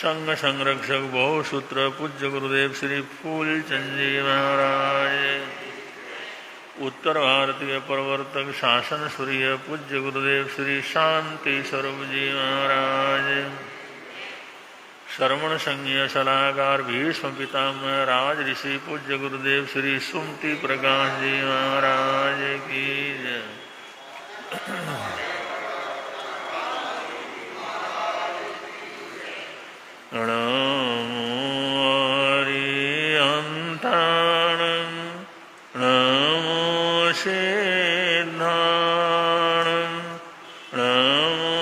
संघ संरक्षक बहुसूत्र पूज्य गुरुदेव श्री फूलचंद जी महाराज, उत्तर भारतीय प्रवर्तक शासन सूर्य पूज्य गुरुदेव श्री शांति स्वरूप जी महाराज, श्रवण संज्ञ सलाहकार भीष्म पितामह राज ऋषि पूज्य गुरुदेव श्री सुमति प्रकाश जी महाराज की जय। नमो हरिहन्ताणं नमो सिद्धाणं नमो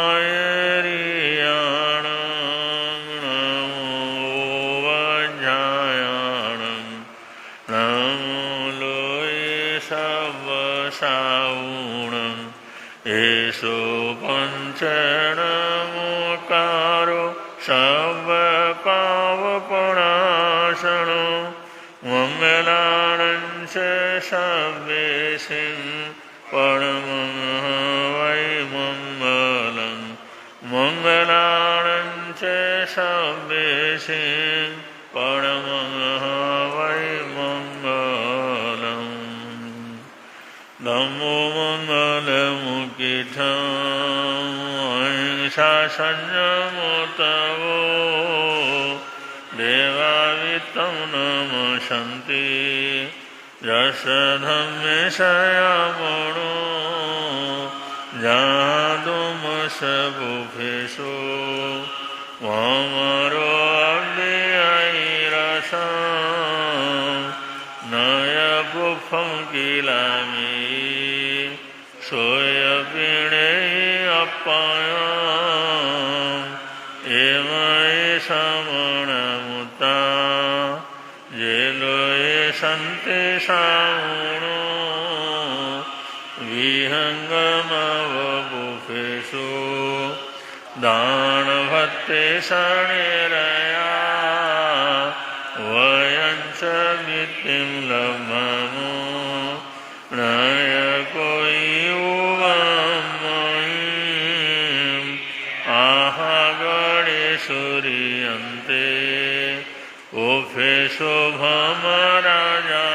आयर्याणं नमो वज्रायाणं नमो लोये सवसावुणं येषु पञ्चनमोकारो सर्वपावपणाशनो मङ्गलानं च सर्वेषां परमं वै मङ्गलं मङ्गलानं च सर्वेषां परमं वै मङ्गलम्। नमो मङ्गलमुखितं शासनमोतवो देवावितं नमसन्ति रसधम्यशयामणो जादुमसबुभेषु वामरो अव्ययैरसं नयगुफं किलामि सोयपिणे अपायं एमये समणमुता जेलोये सन्ते सामुणो विहङ्गमवबुभेषु दानभत्ते शनिरया वयं च वित्तिं लभमो नय कोई सूर्यन्ते ओफे शोभमराजा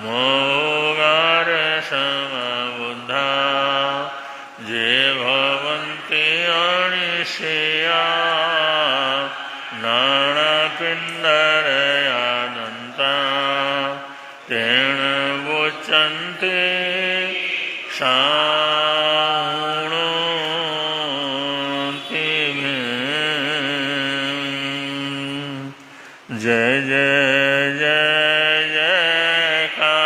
मोगार समबुद्धा जे भवन्ति अनिशया नानापिण्डरयानन्ता तेन वोच्यन्ते जय जय जय जयकार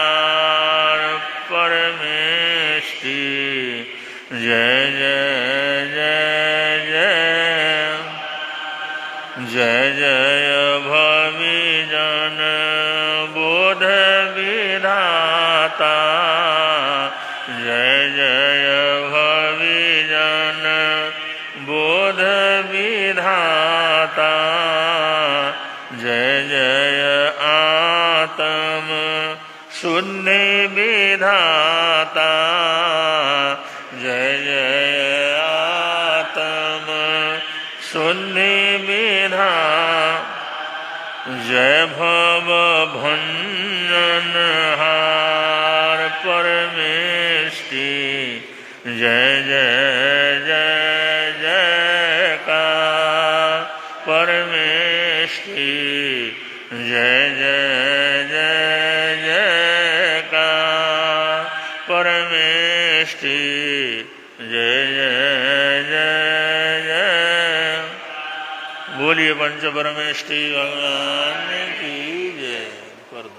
परमेष्टि जय जय जय जय जय जय भविजन बोध विधाता जय जय भविजन बोध विधाता जय जय आत्म शून्य विधाता जय जय आत्म शून्य विधाता जय भव भंजनहार परमेष्टि जय जय जय जयकार परमेष्टि जय जय जय जयकार परमेष्टि जय जय जय जय। बोलिए पंच परमेष्टि भगवान की जय। कर दो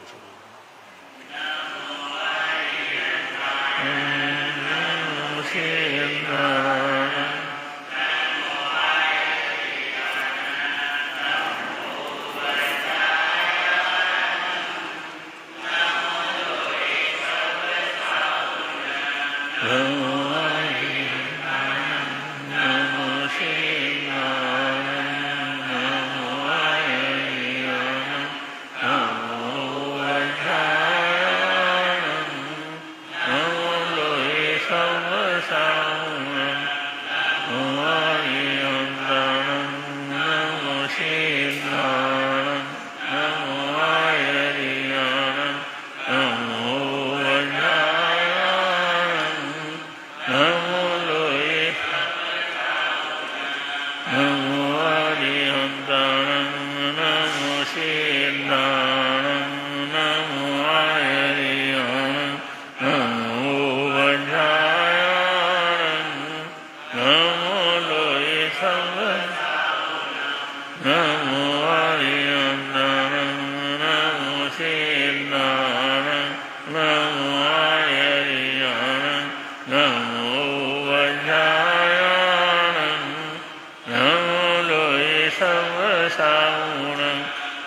Saunam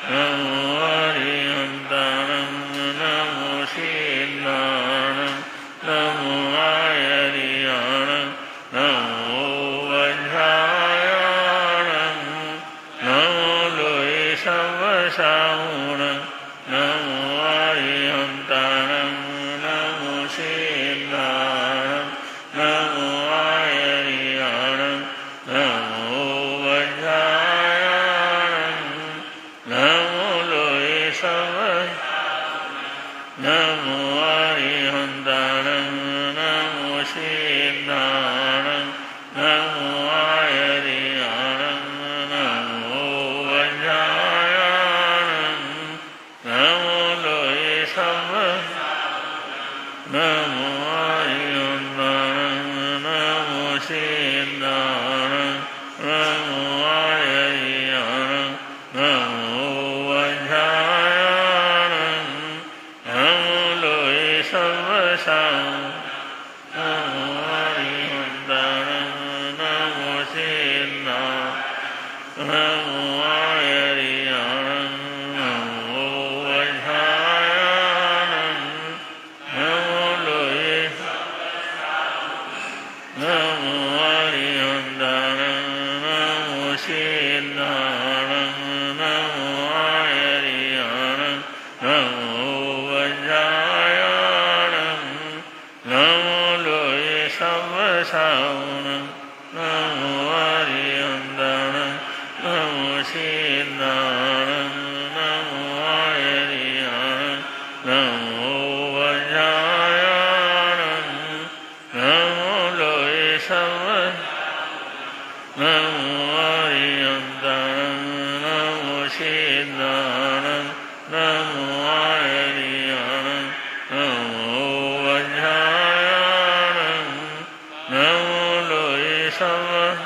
Namo Arihantanam Namo Siddhanam Namo Ayariyanam Namo Vajrayanam Namo Loe Savasaunam Namo Arihantanam Namo Siddhanam Namo Ayariyanam Namo Vajrayanam Namo Loe Savasaunam Namo Arihantanam Namo Siddhanam Namo Ayariyanam Namo Vajrayanam Namo Loe Savasaunam Namo Arihantanam Namo Siddhanam Namo Ayariyanam Namo Vajrayanam Namo Loe Savasaunam Namo Arihantanam Namo Siddhanam Namo Ayariyanam Namo Vajrayanam Namo Loe Namo Arihantanam Namo Siddhanam Namo Ayariyanam Namo Vajrayanam Namo Loe Savasaunam Namo Arihantanam Namo Siddhanam Namo Ayariyanam Namo Vajrayanam Namo Loe Savasaunam Namo Arihantanam Namo Siddhanam Namo Ayariyanam Namo Vajrayanam Namo Loe Savasaunam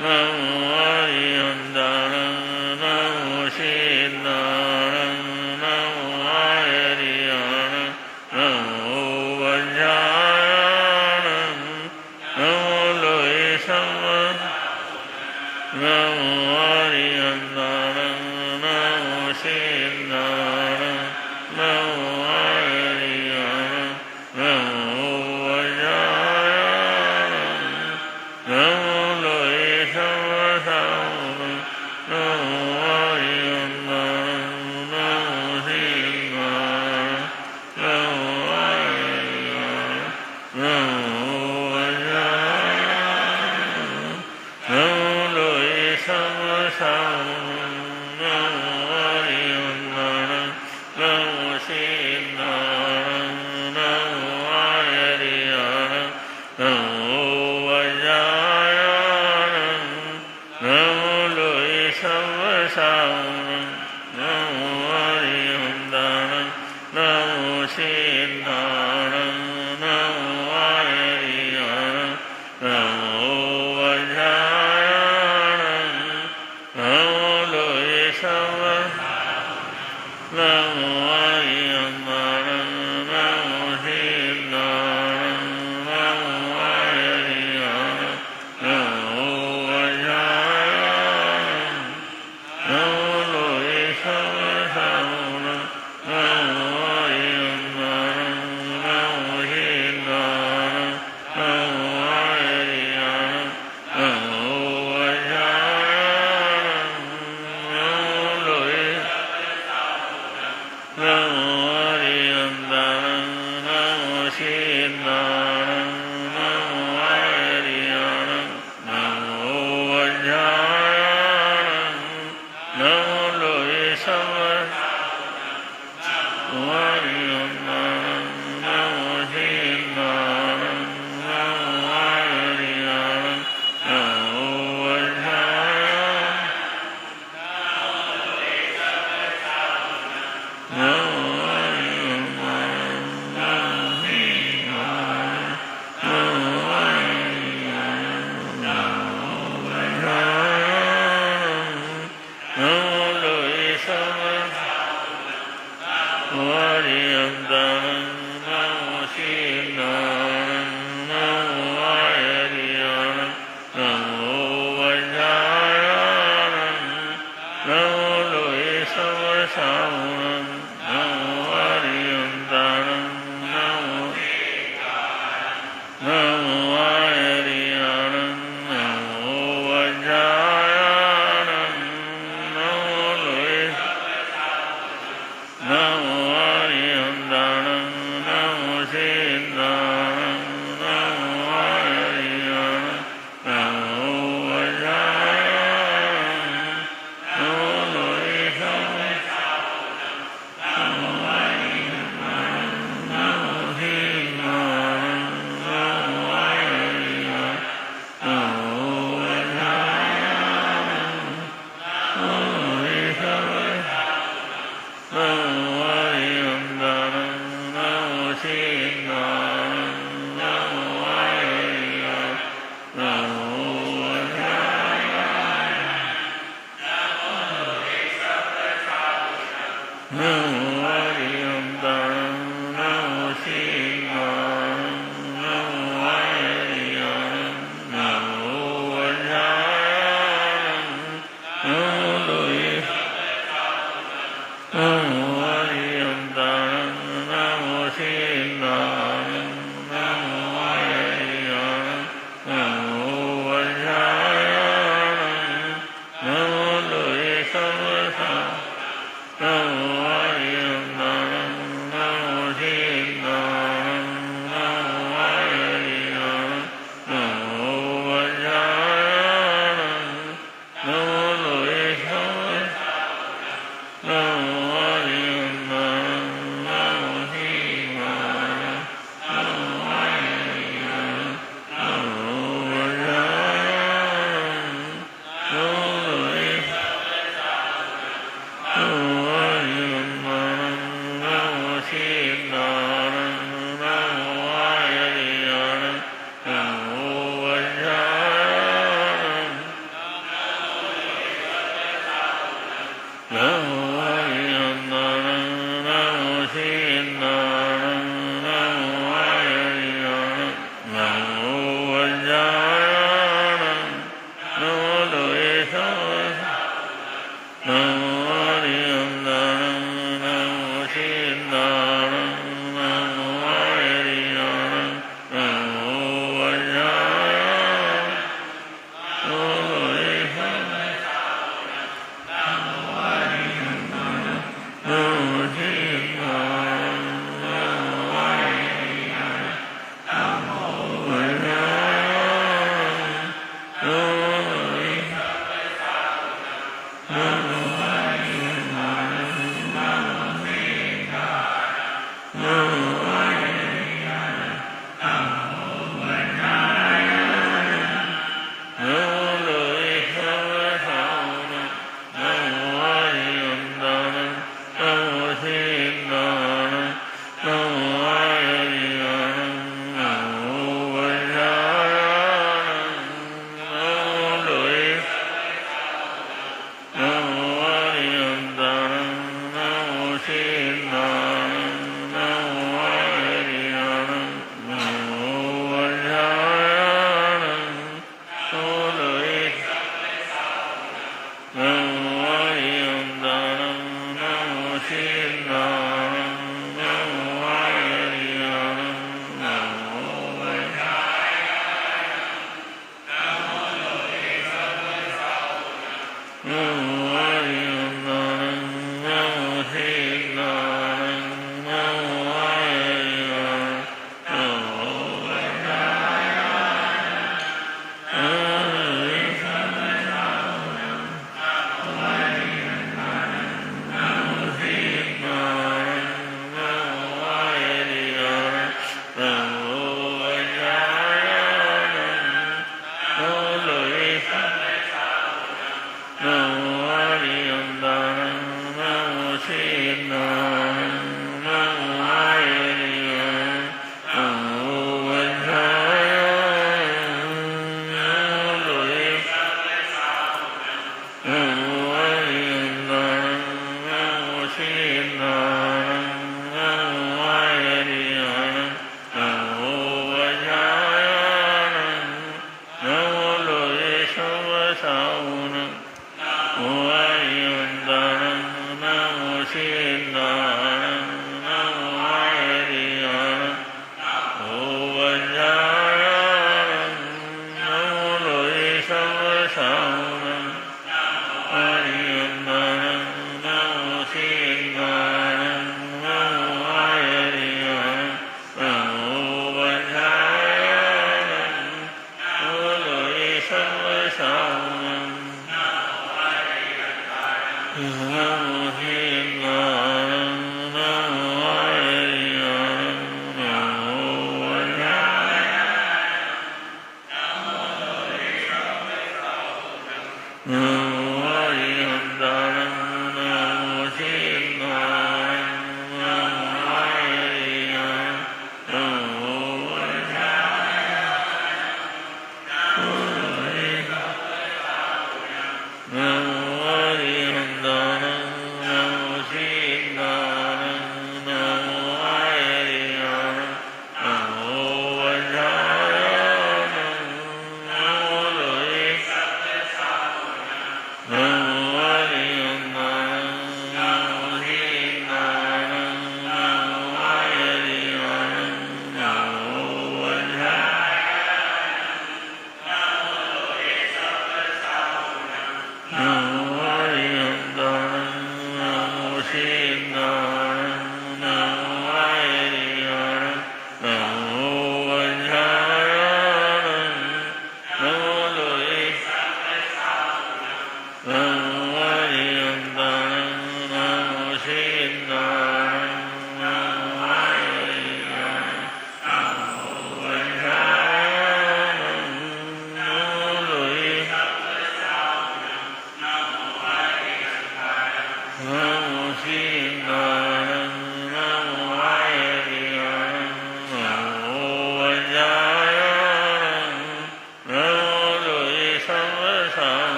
Namo Arihantanam Namo Siddhanam Namo Ayariyanam Namo Vajrayanam Namo Loe Savasaunam Namo Arihantanam Namo Siddhanam Namo Ayariyanam Namo Vajrayanam Namo Loe Savasaunam Namo Arihantanam Namo Siddhanam Namo Ayariyanam Namo Vajrayanam Namo Loe Savasaunam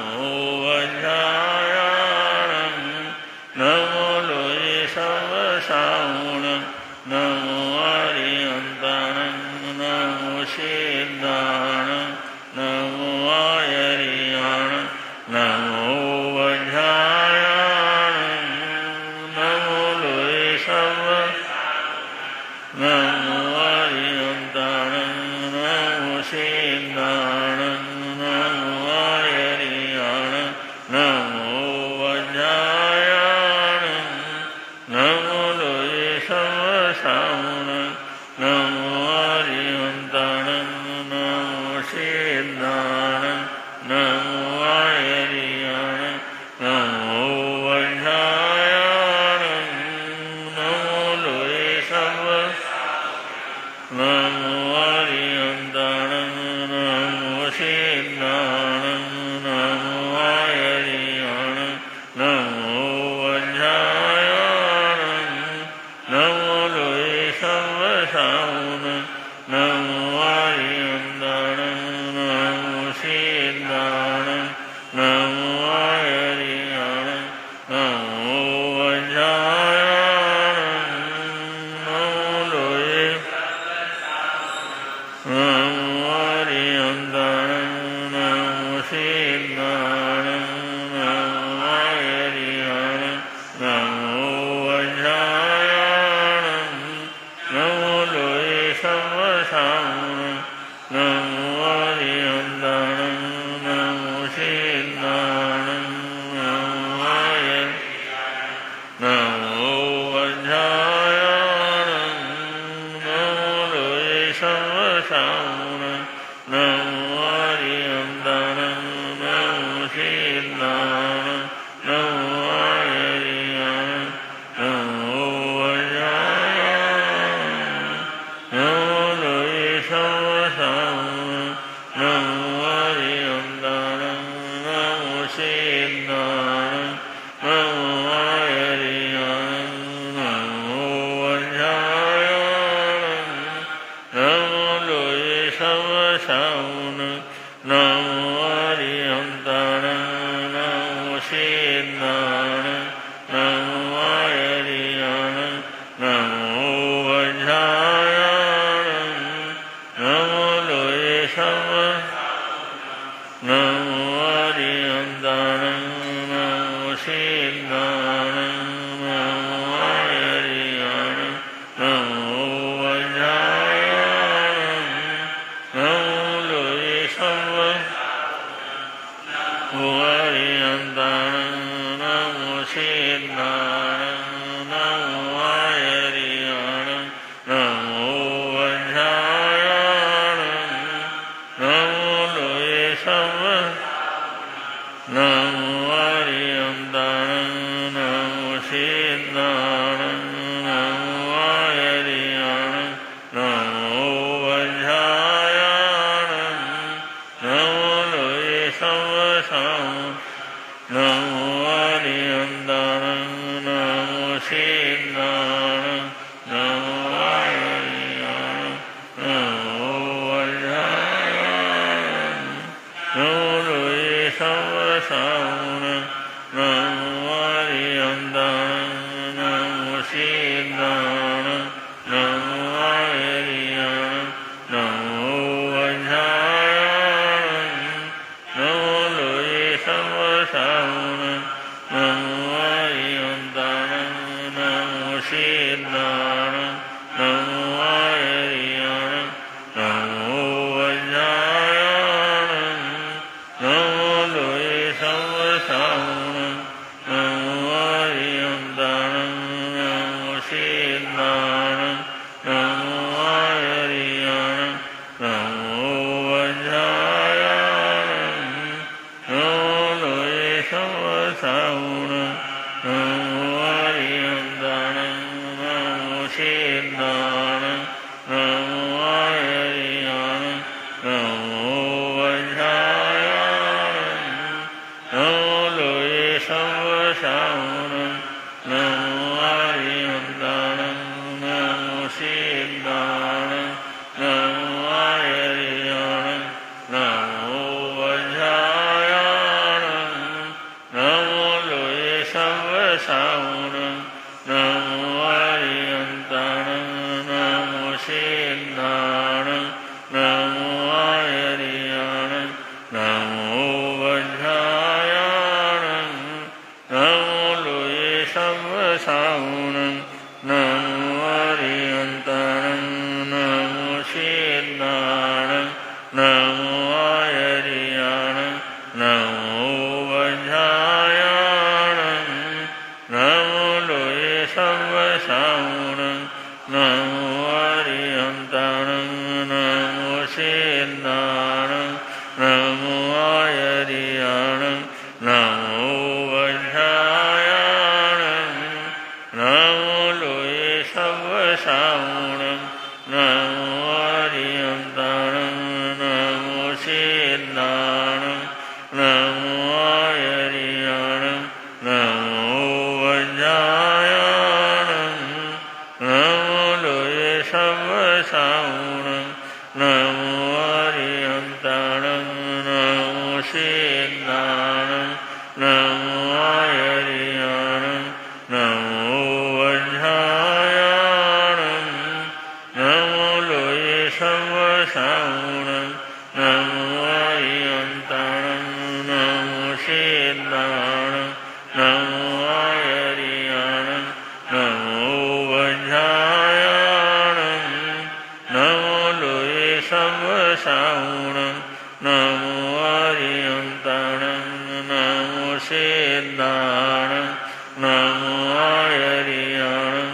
नमो वज्रायाणं नमो लोये सर्वसाहुणं नमो आर्यन्ताणं नमो सिद्धाणं नमो आयर्याणं नमो वज्रायाणं नमो लोये नमो आर्यन्ताणं नमो सिद्धाणं नमो आयर्याणं नमो वज्रायाणं नमो लोये सर्वसाहुणं नमो आर्यन्ताणं नमो सिद्धाणं नमो आयर्याणं नमो वज्रायाणं नमो लोये नमो आर्यन्ताणं नमो सिद्धाणं नमो आयर्याणं नमो वज्रायाणं नमो लोये सर्वसाहुणं नमो आर्यन्ताणं नमो सिद्धाणं नमो आयर्याणं नमो वज्रायाणं नमो लोये नमो आर्यन्ताणं नमो सिद्धाणं नमो आयर्याणं नमो वज्रायाणं नमो लोये सर्वसाहुणं नमो आर्यन्ताणं नमो सिद्धाणं नमो आयर्याणं नमो वज्रायाणं नमो लोये सर्वसाहुणं नमो आर्यन्ताणं नमो सिद्धाणं नमो आयर्याणं नमो वज्रायाणं नमो लोये सर्वसाहुणं नमो आर्यन्ताणं नमो सिद्धाणं नमो आयर्याणं नमो वज्रायाणं नमो लोये सर्वसाहुणं नमो आर्यन्ताणं नमो सिद्धाणं नमो आयर्याणं नमो वज्रायाणं नमो लोये नमो आर्यन्ताणं नमो सिद्धाणं नमो आयर्याणं नमो वज्रायाणं नमो लोये नमो आर्यन्ताणं नमो सिद्धाणं नमो आयर्याणं नमो वज्रायाणं नमो लोये नमो आर्यन्ताणं नमो सिद्धाणं नमो आयर्याणं नमो वज्रायाणं नमो लोये सर्वसाहुणं नमो आर्यन्ताणं नमो सिद्धाणं नमो आयर्याणं नमो वज्रायाणं नमो लोये सर्वसाहुणं नमो आर्यन्ताणं नमो सिद्धाणं नमो आयर्याणं नमो वज्रायाणं नमो लोये सर्वसाहुणं नमो आर्यन्ताणं नमो सिद्धाणं नमो आयर्याणं नमो वज्रायाणं नमो लोये सर्वसाहुणं नमो वज्रायाणं नमो लोये सवसावणं नमो आर्यन्ताणं नमो सिद्धाणं नमो आयर्याणं नमो वज्रायाणं नमो लोये सवसावणं नमो आर्यन्ताणं नमो सिद्धाणं नमो आयर्याणं नमो वज्रायाणं नमो लोये सवसावणं नमो आर्यन्ताणं नमो सिद्धाणं नमो आयर्याणं नमो वज्रायाणं नमो लोये सवसावणं नमो आर्यन्ताणं नमो सिद्धाणं नमो आयर्याणं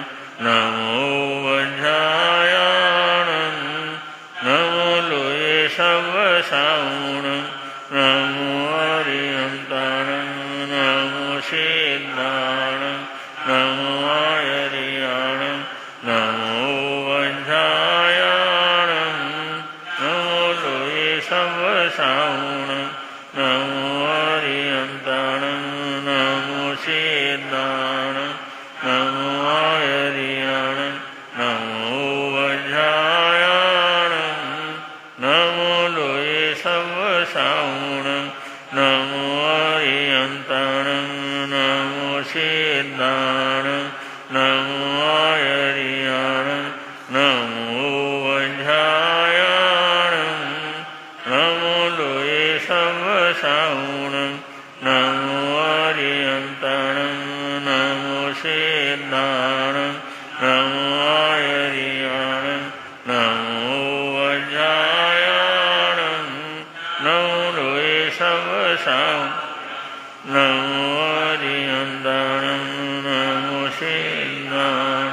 नमो वज्रायाणं नमो लोये सवसावणं नमो आर्यन्ताणं नमो सिद्धाणं नमो आयर्याणं नमो वज्रायाणं नमो लोये सवसावणं नमो आर्यन्ताणं नमो सिद्धाणं नमो आयर्याणं नमो वज्रायाणं नमो लोये सवसावणं नमो आर्यन्ताणं नमो सिद्धाणं नमो आयर्याणं नमो वज्रायाणं नमो लोये सवसावणं नमो आर्यन्ताणं नमो सिद्धाणं नमो आयर्याणं नमो वज्रायाणं नमो लोये सवसावणं नमो आर्यन्ताणं नमो सिद्धाणं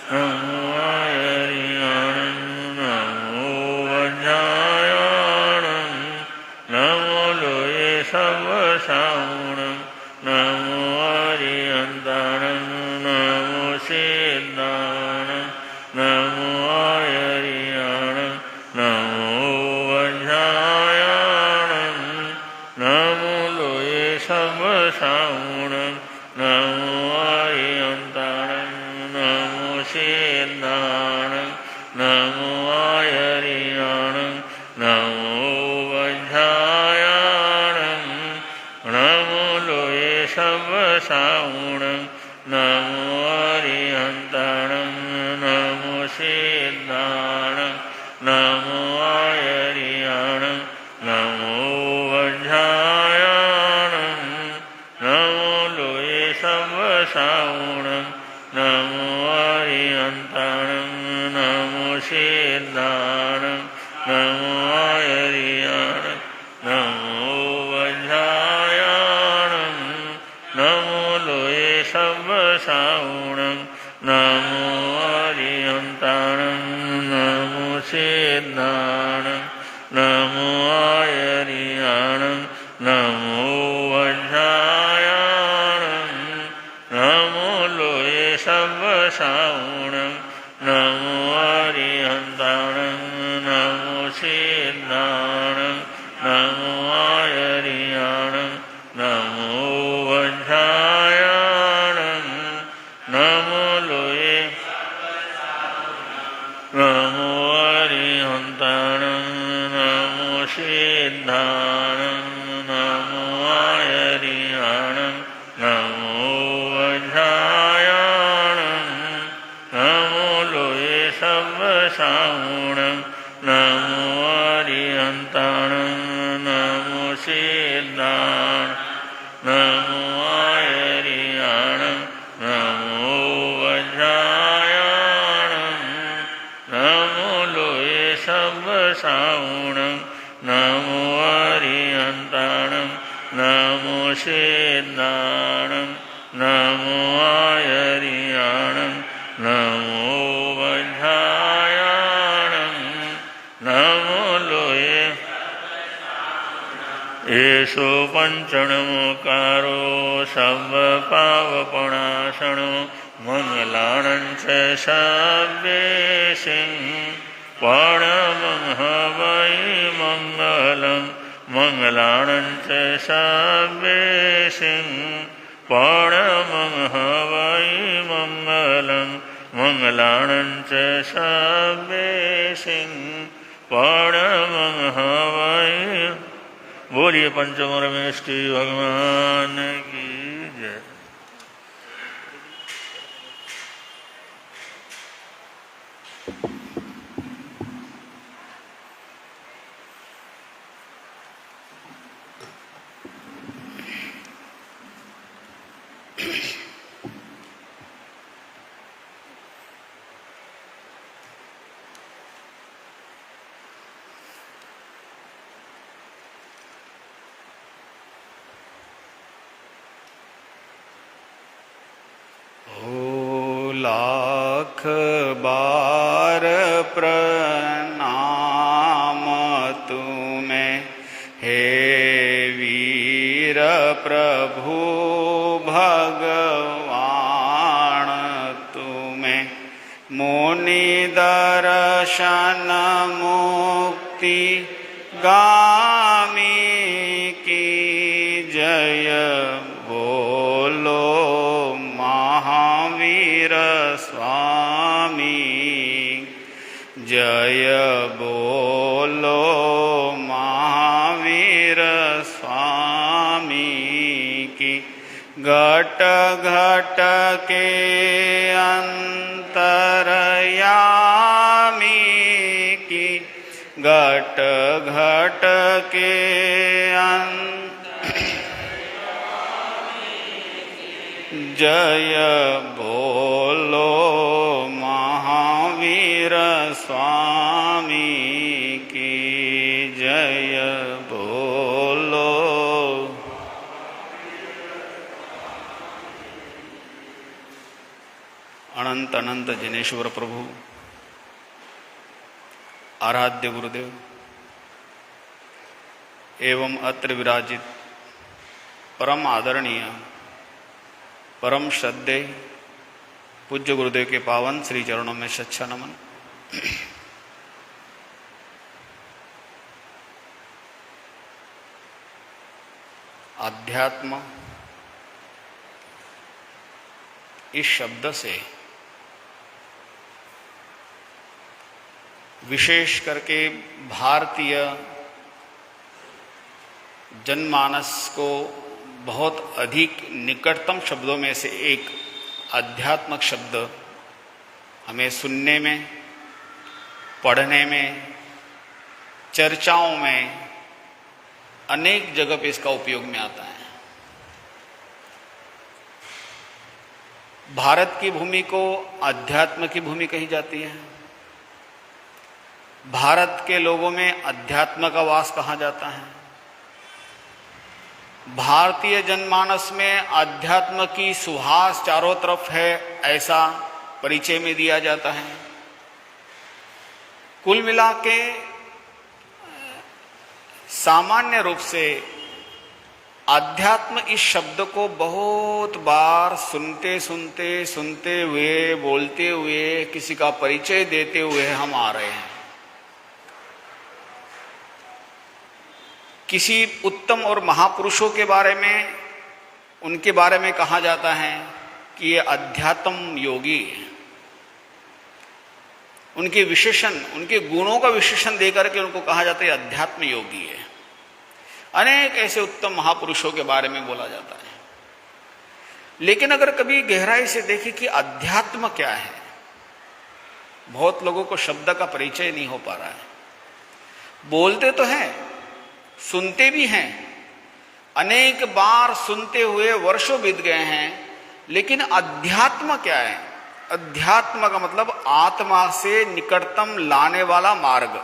नमो आयर्याणं नमो वज्रायाणं नमो लोये सवसावणं नमो आर्यन्ताणं नमो सिद्धाणं नमो आयर्याणं नमो वज्रायाणं नमो लोये सवसावणं नमो आर्यन्ताणं नमो सिद्धाणं नमो आयर्याणं नमो वज्रायाणं नमो लोये सवसावणं नमो आर्यन्ताणं नमो सिद्धाणं नमो आयर्याणं नमो वज्रायाणं नमो लोये सवसावणं नमो आर्यन्ताणं नमो सिद्धाणं नमो आयर्याणं नमो वज्रायाणं नमो लोये सवसावणं नमो आर्यन्ताणं नमो सिद्धाणं नमो आयर्याणं नमो वज्रायाणं नमो लोये सवसावणं नमो आर्यन्ताणं नमो सिद्धाणं नमो आयर्याणं नमो वज्रायाणं नमो लोये नमो आर्यन्ताणं नमो सिद्धाणं नमो आयर्याणं नमो वज्रायाणं नमो लोये सवसावणं नमो आर्यन्ताणं नमो सिद्धाणं नमो आयर्याणं नमो वज्रायाणं नमो लोये सवसावणं नमो आर्यन्ताणं नमो सिद्धाणं नमो आयर्याणं नमो वज्रायाणं नमो लोये येषु पंचणमुकारो सर्वपावपणाशनो मंगलानं च सव्येसिं परमं वै मंगलं मंगलानं च सव्येसिं परमं वै मंगलं मंगलानं च सव्येसिं परमं वै। बोलिए पंचमरमेष्टि भगवान की जय। लाख बार प्रणाम तुम्हें हे वीर प्रभु भगवान तुम्हें मुनि दर्शन मुक्ति गामी की जय बोलो महावीर स्वामी जय बोलो महावीर स्वामी की। घट घट के अंतरयामी की घट घट के जय बोलो महावीर स्वामी की जय बोलो। अनंत अनंत जिनेश्वर प्रभु आराध्य गुरुदेव एवं अत्र विराजित परम आदरणीय परम श्रद्धेय पूज्य गुरुदेव के पावन श्री चरणों में सच्चा नमन। अध्यात्म इस शब्द से विशेष करके भारतीय जनमानस को बहुत अधिक निकटतम शब्दों में से एक आध्यात्मिक शब्द हमें सुनने में, पढ़ने में, चर्चाओं में अनेक जगह पे इसका उपयोग में आता है। भारत की भूमि को अध्यात्म की भूमि कही जाती है। भारत के लोगों में अध्यात्म का वास कहा जाता है। भारतीय जनमानस में अध्यात्म की सुहास चारों तरफ है, ऐसा परिचय में दिया जाता है। कुल मिला के सामान्य रूप से अध्यात्म इस शब्द को बहुत बार सुनते हुए, बोलते हुए, किसी का परिचय देते हुए हम आ रहे हैं। किसी उत्तम और महापुरुषों के बारे में, उनके बारे में कहा जाता है कि ये अध्यात्म योगी है। उनके विशेषण, उनके गुणों का विशेषण देकर के उनको कहा जाता है अध्यात्म योगी है। अनेक ऐसे उत्तम महापुरुषों के बारे में बोला जाता है। लेकिन अगर कभी गहराई से देखें कि अध्यात्म क्या है, बहुत लोगों को शब्द का परिचय नहीं हो पा रहा है। बोलते तो हैं, सुनते भी हैं, अनेक बार सुनते हुए वर्षों बीत गए हैं, लेकिन अध्यात्म क्या है? अध्यात्म का मतलब आत्मा से निकटतम लाने वाला मार्ग,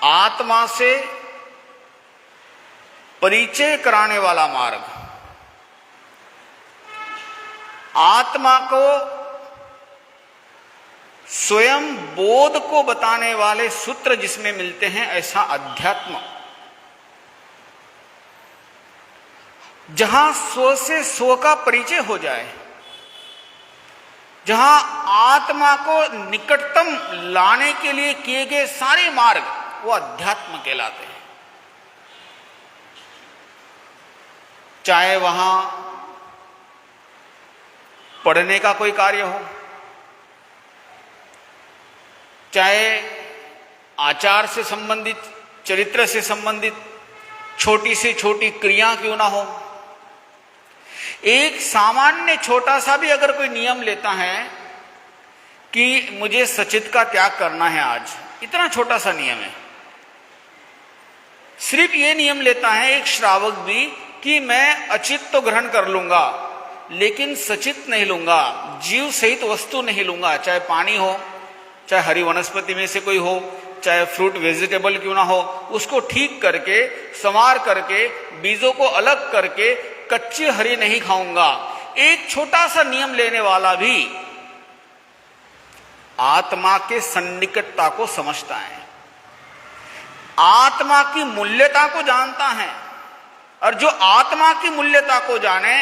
आत्मा से परिचय कराने वाला मार्ग, आत्मा को स्वयं बोध को बताने वाले सूत्र जिसमें मिलते हैं, ऐसा अध्यात्म जहां स्व से स्व का परिचय हो जाए, जहां आत्मा को निकटतम लाने के लिए किए गए सारे मार्ग वो अध्यात्म कहलाते हैं। चाहे वहां पढ़ने का कोई कार्य हो, चाहे आचार से संबंधित, चरित्र से संबंधित छोटी से छोटी क्रिया क्यों ना हो, एक सामान्य छोटा सा भी अगर कोई नियम लेता है कि मुझे सचित का त्याग करना है आज, इतना छोटा सा नियम है, सिर्फ ये नियम लेता है एक श्रावक भी कि मैं अचित तो ग्रहण कर लूंगा लेकिन सचित नहीं लूंगा, जीव सहित वस्तु नहीं लूंगा, चाहे पानी हो, चाहे हरी वनस्पति में से कोई हो, चाहे फ्रूट वेजिटेबल क्यों ना हो, उसको ठीक करके संवार करके बीजों को अलग करके कच्ची हरी नहीं खाऊंगा। एक छोटा सा नियम लेने वाला भी आत्मा के सन्निकटता को समझता है, आत्मा की मूल्यता को जानता है, और जो आत्मा की मूल्यता को जाने,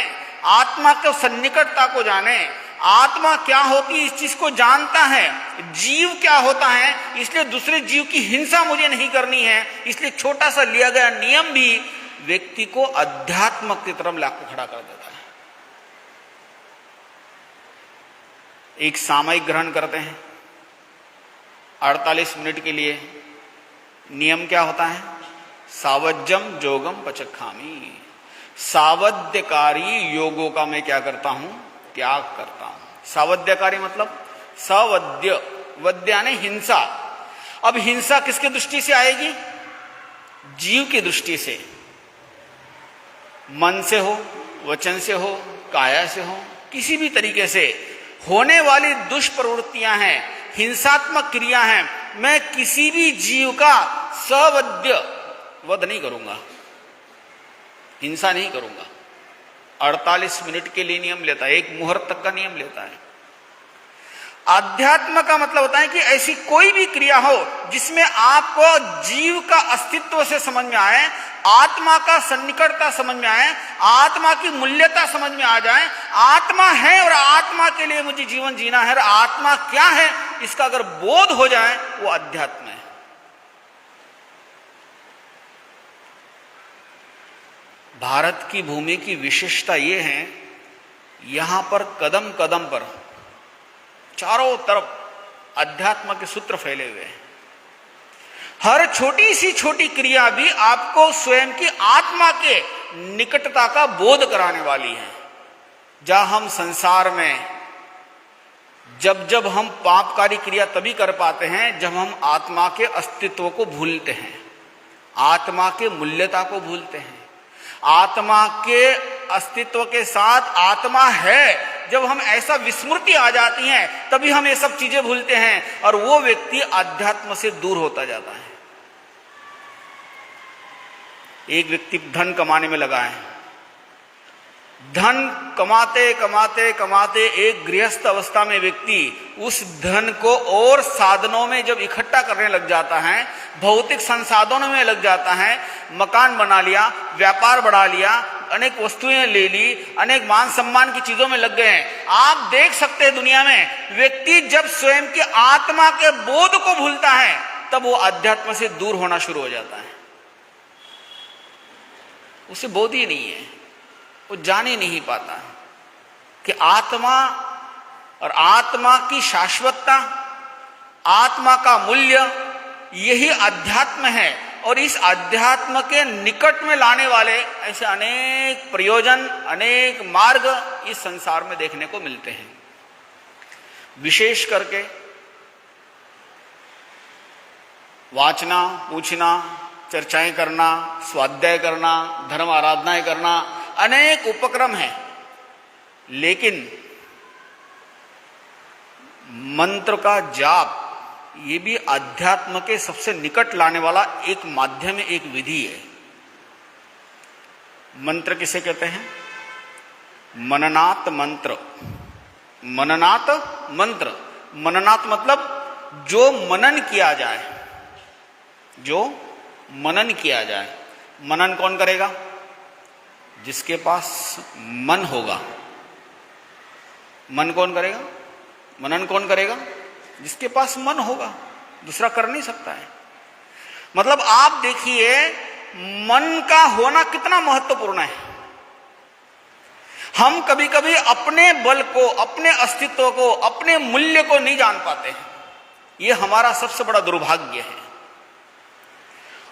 आत्मा के सन्निकटता को जाने, आत्मा क्या होती है इस चीज को जानता है, जीव क्या होता है इसलिए दूसरे जीव की हिंसा मुझे नहीं करनी है, इसलिए छोटा सा लिया गया नियम भी व्यक्ति को अध्यात्म की तरफ लाकर खड़ा कर देता है। एक सामयिक ग्रहण करते हैं 48 मिनट के लिए, नियम क्या होता है? सावज्यम जोगम पचखामी, सावध्यकारी योगों का मैं क्या करता हूं? त्याग करता हूं। सावध्यकारी मतलब सवद्य, वद्य यानी हिंसा। अब हिंसा किसकी दृष्टि से आएगी? जीव की दृष्टि से, मन से हो, वचन से हो, काया से हो, किसी भी तरीके से होने वाली दुष्प्रवृत्तियां हैं, हिंसात्मक क्रिया हैं, मैं किसी भी जीव का सवद्य वध नहीं करूंगा, हिंसा नहीं करूंगा। 48 मिनट के लिए नियम लेता है, एक मुहूर्त तक का नियम लेता है। आध्यात्म का मतलब होता है कि ऐसी कोई भी क्रिया हो जिसमें आपको जीव का अस्तित्व से समझ में आए, आत्मा का सन्निकटता समझ में आए, आत्मा की मूल्यता समझ में आ जाए, आत्मा है और आत्मा के लिए मुझे जीवन जीना है, और आत्मा क्या है इसका अगर बोध हो जाए वो अध्यात्म है। भारत की भूमि की विशेषता ये है, यहां पर कदम कदम पर चारों तरफ अध्यात्म के सूत्र फैले हुए हैं। हर छोटी सी छोटी क्रिया भी आपको स्वयं की आत्मा के निकटता का बोध कराने वाली है। जहां हम संसार में जब हम पापकारी क्रिया तभी कर पाते हैं जब हम आत्मा के अस्तित्व को भूलते हैं, आत्मा के मूल्यता को भूलते हैं, आत्मा के अस्तित्व के साथ आत्मा है जब हम ऐसा विस्मृति आ जाती है तभी हम ये सब चीजें भूलते हैं और वो व्यक्ति अध्यात्म से दूर होता जाता है। एक व्यक्ति धन कमाने में लगा है, धन कमाते कमाते कमाते एक गृहस्थ अवस्था में व्यक्ति उस धन को और साधनों में जब इकट्ठा करने लग जाता है, भौतिक संसाधनों में लग जाता है, मकान बना लिया, व्यापार बढ़ा लिया, अनेक वस्तुएं ले ली, अनेक मान सम्मान की चीजों में लग गए हैं। आप देख सकते हैं दुनिया में व्यक्ति जब स्वयं की आत्मा के बोध को भूलता है तब वो अध्यात्म से दूर होना शुरू हो जाता है। उसे बोध ही नहीं है, वो जान ही नहीं पाता कि आत्मा और आत्मा की शाश्वतता, आत्मा का मूल्य यही अध्यात्म है। और इस अध्यात्म के निकट में लाने वाले ऐसे अनेक प्रयोजन, अनेक मार्ग इस संसार में देखने को मिलते हैं। विशेष करके वाचना, पूछना, चर्चाएं करना, स्वाध्याय करना, धर्म आराधनाएं करना, अनेक उपक्रम हैं, लेकिन मंत्र का जाप ये भी अध्यात्म के सबसे निकट लाने वाला एक माध्यम है, एक विधि है। मंत्र किसे कहते हैं? मननात मंत्र। मननात मंत्र, मननात मतलब जो मनन किया जाए, जो मनन किया जाए। मनन कौन करेगा? जिसके पास मन होगा, मन कौन करेगा, मनन कौन करेगा? जिसके पास मन होगा, दूसरा कर नहीं सकता है। मतलब आप देखिए मन का होना कितना महत्वपूर्ण है। हम कभी कभी अपने बल को, अपने अस्तित्व को, अपने मूल्य को नहीं जान पाते हैं। यह हमारा सबसे बड़ा दुर्भाग्य है।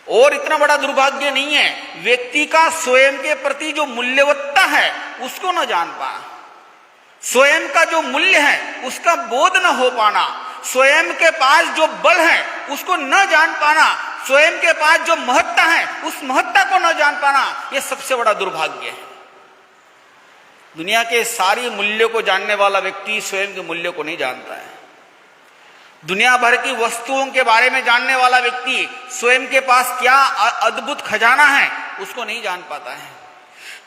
और इतना बड़ा दुर्भाग्य नहीं है, व्यक्ति का स्वयं के प्रति जो मूल्यवत्ता है उसको न जान पाना, स्वयं का जो मूल्य है उसका बोध न हो पाना, स्वयं के पास जो बल है उसको न जान पाना, स्वयं के पास जो महत्ता है उस महत्ता को न जान पाना, यह सबसे बड़ा दुर्भाग्य है। दुनिया के सारी मूल्यों को जानने वाला व्यक्ति स्वयं के मूल्य को नहीं जानता है। दुनिया भर की वस्तुओं के बारे में जानने वाला व्यक्ति स्वयं के पास क्या अद्भुत खजाना है उसको नहीं जान पाता है।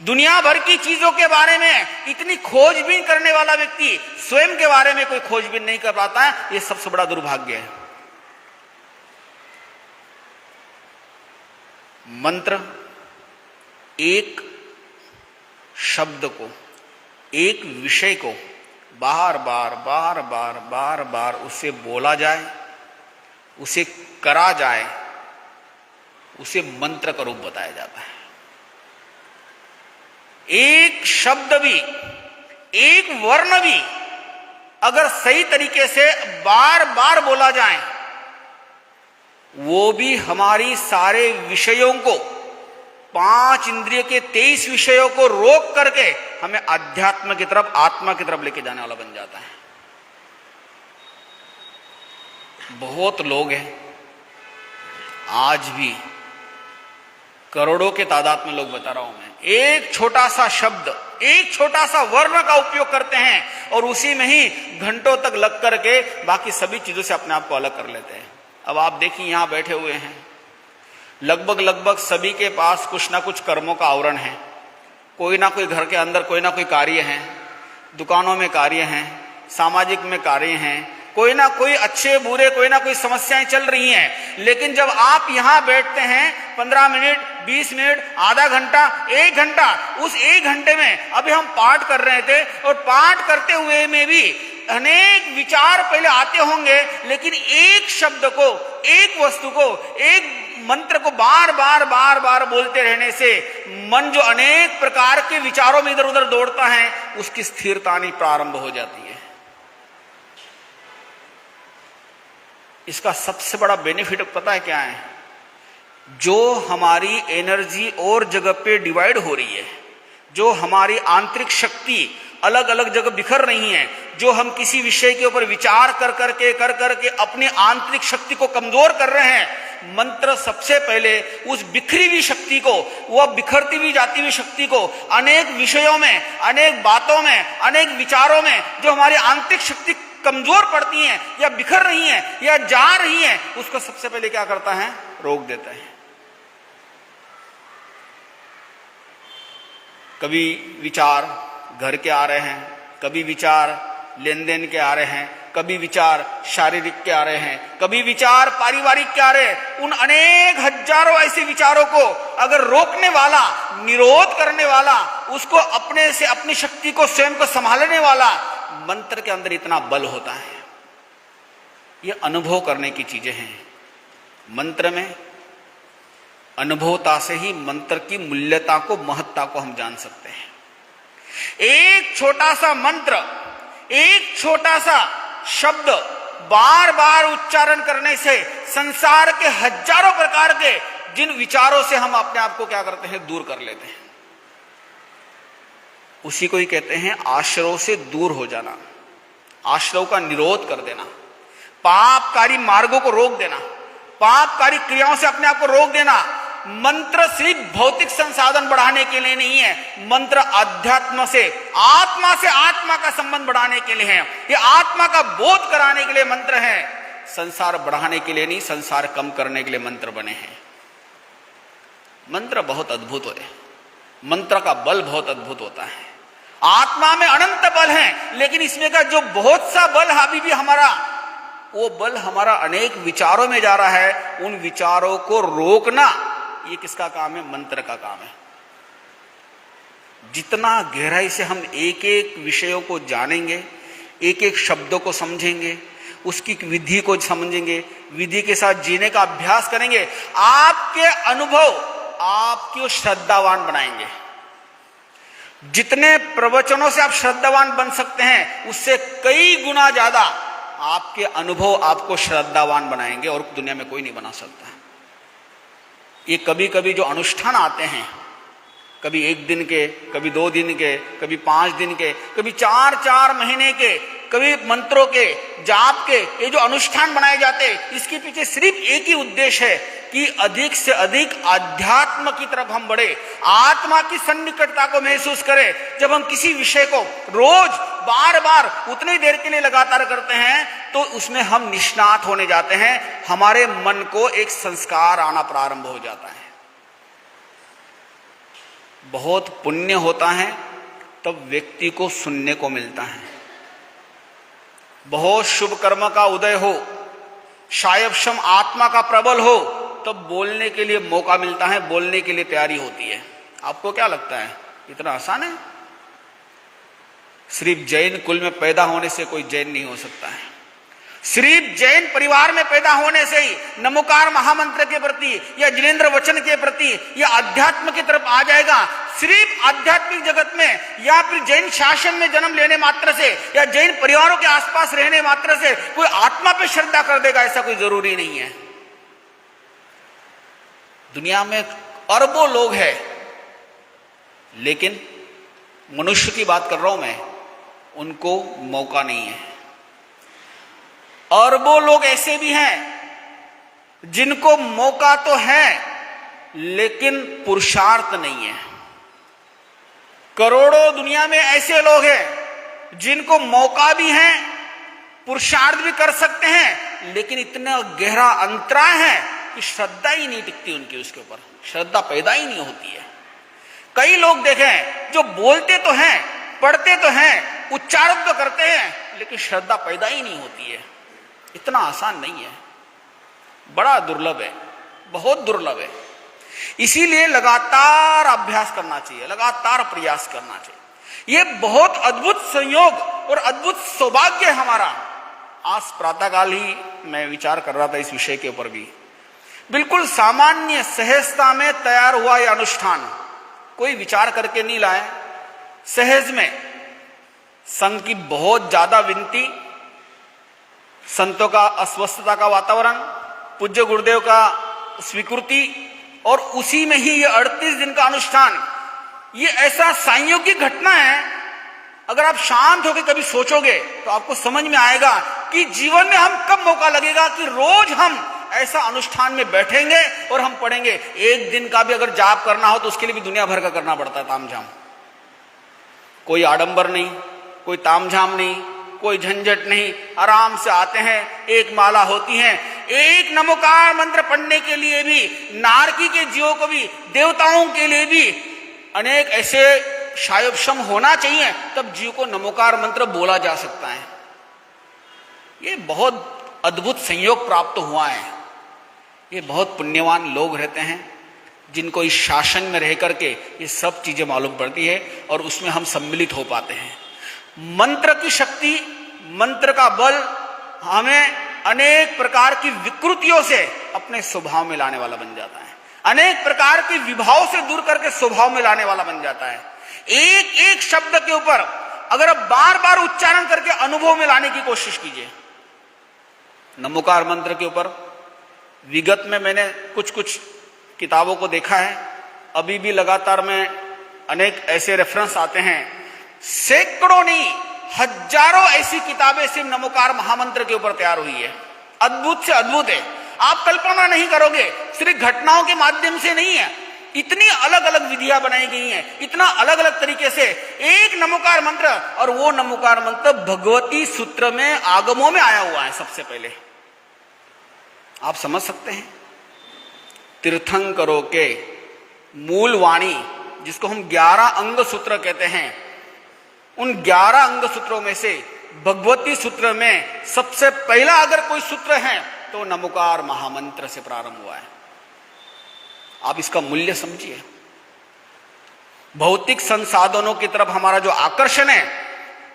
दुनिया भर की चीजों के बारे में इतनी खोजबीन करने वाला व्यक्ति स्वयं के बारे में कोई खोजबीन नहीं कर पाता है। यह सबसे बड़ा दुर्भाग्य है। मंत्र एक शब्द को, एक विषय को बार बार बार बार बार बार उसे बोला जाए, उसे करा जाए, उसे मंत्र का रूप बताया जाता है। एक शब्द भी, एक वर्ण भी अगर सही तरीके से बार बार बोला जाए, वो भी हमारी सारे विषयों को, 5 इंद्रिय के 23 विषयों को रोक करके हमें अध्यात्म की तरफ, आत्मा की तरफ लेके जाने वाला बन जाता है। बहुत लोग हैं, आज भी करोड़ों के तादाद में लोग बता रहा हूं मैं, एक छोटा सा शब्द, एक छोटा सा वर्ण का उपयोग करते हैं और उसी में ही घंटों तक लग करके बाकी सभी चीजों से अपने आप को अलग कर लेते हैं। अब आप देखिए यहां बैठे हुए हैं, लगभग सभी के पास कुछ ना कुछ कर्मों का आवरण है। कोई ना कोई घर के अंदर कोई ना कोई कार्य है, दुकानों में कार्य हैं, सामाजिक में कार्य हैं, कोई ना कोई अच्छे बुरे कोई ना कोई समस्याएं चल रही हैं। लेकिन जब आप यहां बैठते हैं 15 मिनट, 20 मिनट, आधा घंटा, 1 घंटा, उस 1 घंटे में अभी हम पाठ कर रहे थे और पाठ करते हुए में भी अनेक विचार पहले आते होंगे, लेकिन एक शब्द को, एक वस्तु को, एक मंत्र को बार बार बार बार बोलते रहने से मन जो अनेक प्रकार के विचारों में इधर उधर दौड़ता है उसकी स्थिरता नहीं प्रारंभ हो जाती है। इसका सबसे बड़ा बेनिफिट पता है क्या है? जो हमारी एनर्जी और जगह पे डिवाइड हो रही है, जो हमारी आंतरिक शक्ति अलग अलग जगह बिखर रही है, जो हम किसी विषय के ऊपर विचार कर करके अपनी आंतरिक शक्ति को कमजोर कर रहे हैं, मंत्र सबसे पहले उस बिखरी हुई शक्ति को, वह बिखरती हुई जाती हुई शक्ति को अनेक विषयों में, अनेक बातों में, अनेक विचारों में जो हमारी आंतरिक शक्ति कमजोर पड़ती हैं या बिखर रही हैं या जा रही हैं, उसको सबसे पहले क्या करता है? रोक देता है। कभी विचार घर के आ रहे हैं, कभी विचार लेन देन के आ रहे हैं, कभी विचार शारीरिक के आ रहे हैं, कभी विचार पारिवारिक के आ रहे हैं। उन अनेक हजारों ऐसे विचारों को अगर रोकने वाला, निरोध करने वाला, उसको अपने से अपनी शक्ति को स्वयं को संभालने वाला मंत्र के अंदर इतना बल होता है। ये अनुभव करने की चीजें हैं। मंत्र में अनुभवता से ही मंत्र की मूल्यता को, महत्ता को हम जान सकते हैं। एक छोटा सा मंत्र, एक छोटा सा शब्द बार बार उच्चारण करने से संसार के हजारों प्रकार के जिन विचारों से हम अपने आप को क्या करते हैं? दूर कर लेते हैं। उसी को ही कहते हैं आश्रव से दूर हो जाना, आश्रव का निरोध कर देना, पापकारी मार्गों को रोक देना, पापकारी क्रियाओं से अपने आप को रोक देना। मंत्र सिर्फ भौतिक संसाधन बढ़ाने के लिए नहीं है, मंत्र अध्यात्म से आत्मा का संबंध बढ़ाने के लिए है। ये आत्मा का बोध कराने के लिए मंत्र है, संसार बढ़ाने के लिए नहीं, संसार कम करने के लिए मंत्र बने हैं। मंत्र बहुत अद्भुत होते हैं, मंत्र का बल बहुत अद्भुत होता है। आत्मा में अनंत बल है, लेकिन इसमें का जो बहुत सा बल अभी भी हमारा, वो बल हमारा अनेक विचारों में जा रहा है। उन विचारों को रोकना ये किसका काम है? मंत्र का काम है। जितना गहराई से हम एक एक विषयों को जानेंगे, एक एक शब्दों को समझेंगे, उसकी विधि को समझेंगे, विधि के साथ जीने का अभ्यास करेंगे, आपके अनुभव आपको श्रद्धावान बनाएंगे। जितने प्रवचनों से आप श्रद्धावान बन सकते हैं, उससे कई गुना ज्यादा आपके अनुभव आपको श्रद्धावान बनाएंगे, और दुनिया में कोई नहीं बना सकता। ये कभी कभी जो अनुष्ठान आते हैं, कभी 1 दिन के, कभी 2 दिन के, कभी 5 दिन के, कभी 4-4 महीने के, कभी मंत्रों के, जाप के, ये जो अनुष्ठान बनाए जाते हैं, इसके पीछे सिर्फ एक ही उद्देश्य है कि अधिक से अधिक अध्यात्म की तरफ हम बढ़े, आत्मा की सन्निकटता को महसूस करें। जब हम किसी विषय को रोज बार बार उतनी देर के लिए लगातार करते हैं, तो उसमें हम निष्णात होने जाते हैं, हमारे मन को एक संस्कार आना प्रारंभ हो जाता है। बहुत पुण्य होता है तब व्यक्ति को सुनने को मिलता है। बहुत शुभ कर्म का उदय हो, शायद आत्मा का प्रबल हो, तब बोलने के लिए मौका मिलता है, बोलने के लिए तैयारी होती है। आपको क्या लगता है इतना आसान है? सिर्फ जैन कुल में पैदा होने से कोई जैन नहीं हो सकता है। सिर्फ जैन परिवार में पैदा होने से ही नमोकार महामंत्र के प्रति या जिनेन्द्र वचन के प्रति या अध्यात्म की तरफ आ जाएगा। सिर्फ आध्यात्मिक जगत में या फिर जैन शासन में जन्म लेने मात्र से या जैन परिवारों के आसपास रहने मात्र से कोई आत्मा पे श्रद्धा कर देगा, ऐसा कोई जरूरी नहीं है। दुनिया में अरबों लोग हैं, लेकिन मनुष्य की बात कर रहा हूं मैं, उनको मौका नहीं है। अरबों लोग ऐसे भी हैं जिनको मौका तो है लेकिन पुरुषार्थ नहीं है। करोड़ों दुनिया में ऐसे लोग हैं जिनको मौका भी है, पुरुषार्थ भी कर सकते हैं, लेकिन इतना गहरा अंतराय है कि श्रद्धा ही नहीं टिकती उनकी, उसके ऊपर श्रद्धा पैदा ही नहीं होती है। कई लोग देखें जो बोलते तो हैं, पढ़ते तो हैं, उच्चारण तो करते हैं, लेकिन श्रद्धा पैदा ही नहीं होती है। इतना आसान नहीं है, बड़ा दुर्लभ है, बहुत दुर्लभ है। इसीलिए लगातार अभ्यास करना चाहिए, लगातार प्रयास करना चाहिए। यह बहुत अद्भुत संयोग और अद्भुत सौभाग्य है हमारा। आज प्रातःकाल ही मैं विचार कर रहा था इस विषय के ऊपर भी। बिल्कुल सामान्य सहजता में तैयार हुआ यह अनुष्ठान, कोई विचार करके नहीं लाए, सहज में। संघ की बहुत ज्यादा विनती, संतों का अस्वस्थता का वातावरण, पूज्य गुरुदेव का स्वीकृति, और उसी में ही ये 38 दिन का अनुष्ठान, ये ऐसा संयोगिक घटना है। अगर आप शांत होकर कभी सोचोगे तो आपको समझ में आएगा कि जीवन में हम कब मौका लगेगा कि रोज हम ऐसा अनुष्ठान में बैठेंगे और हम पढ़ेंगे। 1 दिन का भी अगर जाप करना हो तो उसके लिए भी दुनिया भर का करना पड़ता है, तामझाम। कोई आडंबर नहीं, कोई तामझाम नहीं, कोई झंझट नहीं, आराम से आते हैं, एक माला होती है। एक नमोकार मंत्र पढ़ने के लिए भी, नारकी के जीवों को भी, देवताओं के लिए भी अनेक ऐसे शायोपशम होना चाहिए, तब जीव को नमोकार मंत्र बोला जा सकता है। ये बहुत अद्भुत संयोग प्राप्त हुआ है। ये बहुत पुण्यवान लोग रहते हैं जिनको इस शासन में रह करके ये सब चीजें मालूम पड़ती है, और उसमें हम सम्मिलित हो पाते हैं। मंत्र की शक्ति, मंत्र का बल हमें अनेक प्रकार की विकृतियों से अपने स्वभाव में लाने वाला बन जाता है, अनेक प्रकार के विभाव से दूर करके स्वभाव में लाने वाला बन जाता है। एक एक शब्द के ऊपर अगर आप बार बार उच्चारण करके अनुभव में लाने की कोशिश कीजिए। नमोकार मंत्र के ऊपर विगत में मैंने कुछ किताबों को देखा है, अभी भी लगातार में अनेक ऐसे रेफरेंस आते हैं, सैकड़ों नहीं हजारों ऐसी किताबें सिर्फ नमोकार महामंत्र के ऊपर तैयार हुई है। अद्भुत से अद्भुत है, आप कल्पना नहीं करोगे। सिर्फ घटनाओं के माध्यम से नहीं है, इतनी अलग अलग विधियां बनाई गई हैं, इतना अलग अलग तरीके से एक नमोकार मंत्र, और वो नमोकार मंत्र भगवती सूत्र में, आगमों में आया हुआ है सबसे पहले। आप समझ सकते हैं, तीर्थंकरों के मूल वाणी, जिसको हम 11 अंग सूत्र कहते हैं, उन 11 अंग सूत्रों में से भगवती सूत्र में सबसे पहला अगर कोई सूत्र है तो नमोकार महामंत्र से प्रारंभ हुआ है। आप इसका मूल्य समझिए। भौतिक संसाधनों की तरफ हमारा जो आकर्षण है,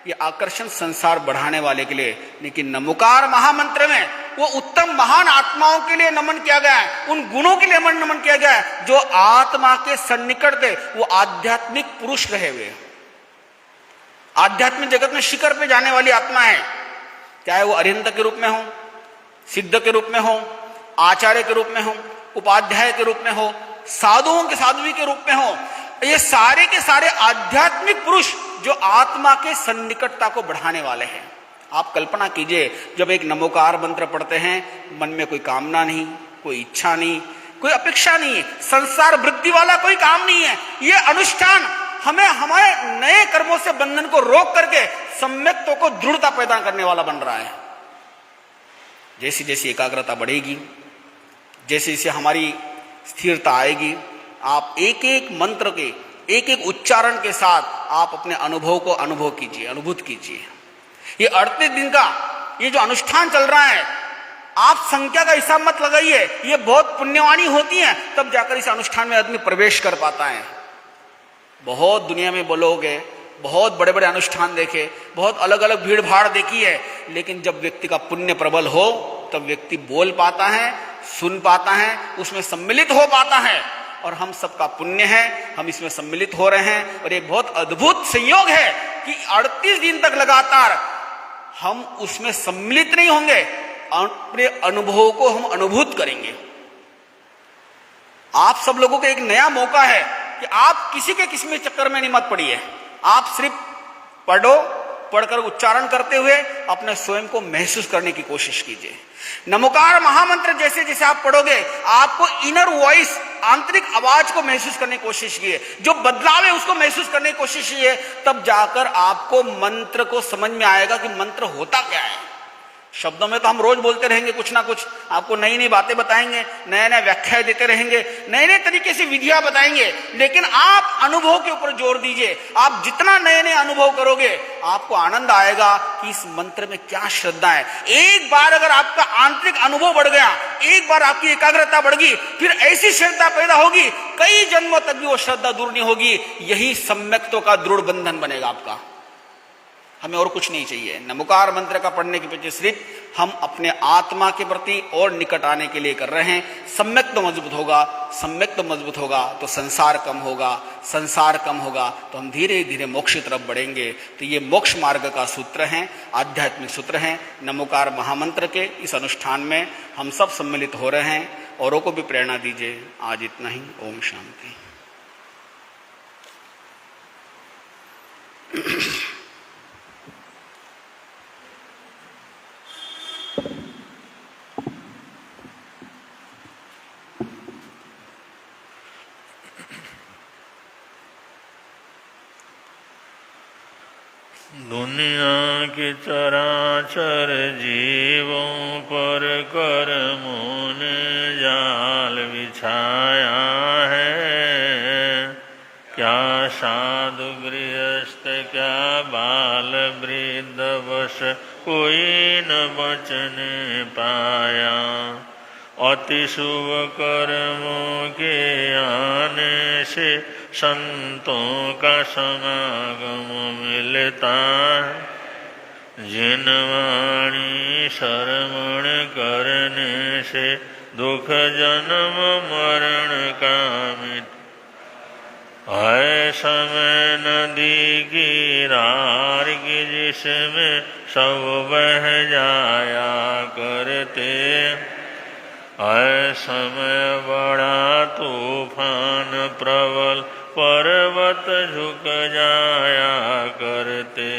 ये आकर्षण संसार बढ़ाने वाले के लिए, लेकिन नमोकार महामंत्र में वो उत्तम महान आत्माओं के लिए नमन किया गया है, उन गुणों के लिए नमन किया गया है जो आत्मा के सन्निकट थे, वो आध्यात्मिक पुरुष रहे हुए, आध्यात्मिक जगत में शिखर पे जाने वाली आत्मा है, चाहे वो अरिहंत के रूप में हो, सिद्ध के रूप में हो, आचार्य के रूप में हो, उपाध्याय के रूप में हो, साधुओं के साध्वी के रूप में हो, ये सारे के सारे आध्यात्मिक पुरुष जो आत्मा के सन्निकटता को बढ़ाने वाले हैं। आप कल्पना कीजिए, जब एक नमोकार मंत्र पढ़ते हैं, मन में कोई कामना नहीं, कोई इच्छा नहीं, कोई अपेक्षा नहीं है, संसार वृद्धि वाला कोई काम नहीं है। ये अनुष्ठान हमें हमारे नए कर्मों से बंधन को रोक करके सम्यक्तों को दृढ़ता पैदा करने वाला बन रहा है। जैसी जैसी एकाग्रता बढ़ेगी, जैसे जैसे हमारी स्थिरता आएगी, आप एक एक मंत्र के एक एक उच्चारण के साथ आप अपने अनुभव को अनुभव कीजिए, अनुभूत कीजिए। ये 38 दिन का ये जो अनुष्ठान चल रहा है, आप संख्या का हिसाब मत लगाइए, ये बहुत पुण्यवानी होती है, तब जाकर इस अनुष्ठान में आदमी प्रवेश कर पाता है। बहुत दुनिया में बोलोगे, बहुत बड़े बड़े अनुष्ठान देखे, बहुत अलग अलग भीड़ भाड़ देखी है, लेकिन जब व्यक्ति का पुण्य प्रबल हो तब व्यक्ति बोल पाता है, सुन पाता है, उसमें सम्मिलित हो पाता है। और हम सबका पुण्य है, हम इसमें सम्मिलित हो रहे हैं। और एक बहुत अद्भुत संयोग है कि 38 दिन तक लगातार हम उसमें सम्मिलित नहीं होंगे, अपने अनुभवों को हम अनुभूत करेंगे। आप सब लोगों को एक नया मौका है कि आप किसी के किसी में चक्कर में नहीं मत पड़िए। आप सिर्फ पढ़ो, पढ़कर उच्चारण करते हुए अपने स्वयं को महसूस करने की कोशिश कीजिए। नमोकार महामंत्र जैसे जैसे आप पढ़ोगे, आपको इनर वॉइस, आंतरिक आवाज को महसूस करने की कोशिश कीजिए, जो बदलाव है उसको महसूस करने की कोशिश कीजिए, तब जाकर आपको मंत्र को समझ में आएगा कि मंत्र होता क्या है। शब्दों में तो हम रोज बोलते रहेंगे कुछ ना कुछ, आपको नई नई बातें बताएंगे, नए नए व्याख्याएं देते रहेंगे, नए नए तरीके से विधियां बताएंगे, लेकिन आप अनुभव के ऊपर जोर दीजिए। आप जितना नए नए अनुभव करोगे, आपको आनंद आएगा कि इस मंत्र में क्या श्रद्धा है। एक बार अगर आपका आंतरिक अनुभव बढ़ गया, एक बार आपकी एकाग्रता बढ़ गई, फिर ऐसी श्रद्धा पैदा होगी, कई जन्मों तक भी वो श्रद्धा दूर नहीं होगी। यही सम्यक्तों का दृढ़ बंधन बनेगा आपका। हमें और कुछ नहीं चाहिए। नमोकार मंत्र का पढ़ने के पीछे सिर्फ हम अपने आत्मा के प्रति और निकट आने के लिए कर रहे हैं। सम्यक तो मजबूत होगा, सम्यक तो मजबूत होगा तो संसार कम होगा, संसार कम होगा तो हम धीरे धीरे मोक्ष की तरफ बढ़ेंगे। तो ये मोक्ष मार्ग का सूत्र है, आध्यात्मिक सूत्र है। नमोकार महामंत्र के इस अनुष्ठान में हम सब सम्मिलित हो रहे हैं। औरों को भी प्रेरणा दीजिए। आज इतना ही। ओम शांति। दुनिया के चराचर जीवों पर कर्मों ने जाल बिछाया है। क्या साधु गृहस्थ, क्या बाल वृद्ध, वश कोई न बचने पाया। अति शुभ कर्मों के आने से संतों का समागम मिलता है। जिन वाणी श्रवण करने से दुख जन्म मरण का मिट। है समय नदी की रार की जिसमें सब बह जाया करते। है समय बड़ा तूफान प्रबल पर्वत झुक जाया करते।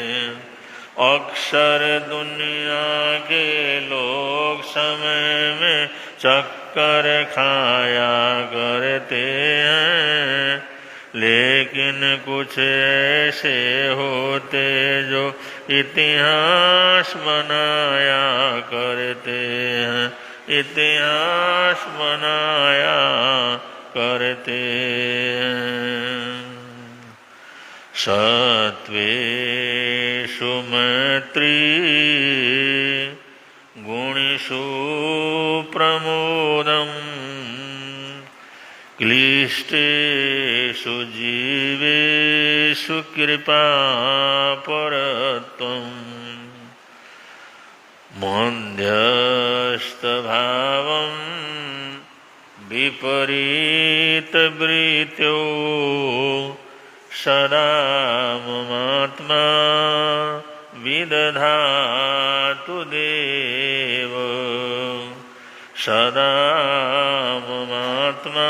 अक्सर दुनिया के लोग समय में चक्कर खाया करते हैं, लेकिन कुछ ऐसे होते जो इतिहास बनाया करते हैं, इतिहास बनाया करते हैं। सत्वेषु मैत्री गुणेषु प्रमोदम् क्लिष्टेषु जीवनम् जीवेषु कृपापरत्वं मध्यस्थभावं विपरीतवृत्त्यो सदा ममात्मा विदधातु देव सदा ममात्मा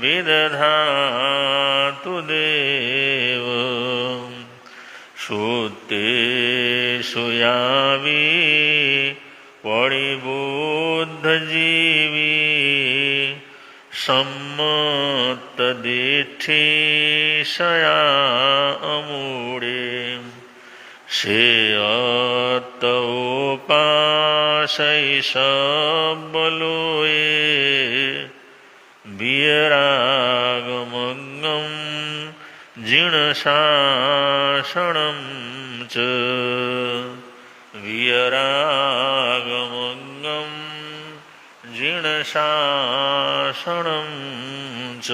विदधातु देव सुतेषु यावी परिबुद्धजीवी सम्मतदिठीशया अमूढे शेयतोपाशैषबलोये विरागमग्नं जीर्णशासनं च विरागमग्नं जीर्णशासनं च।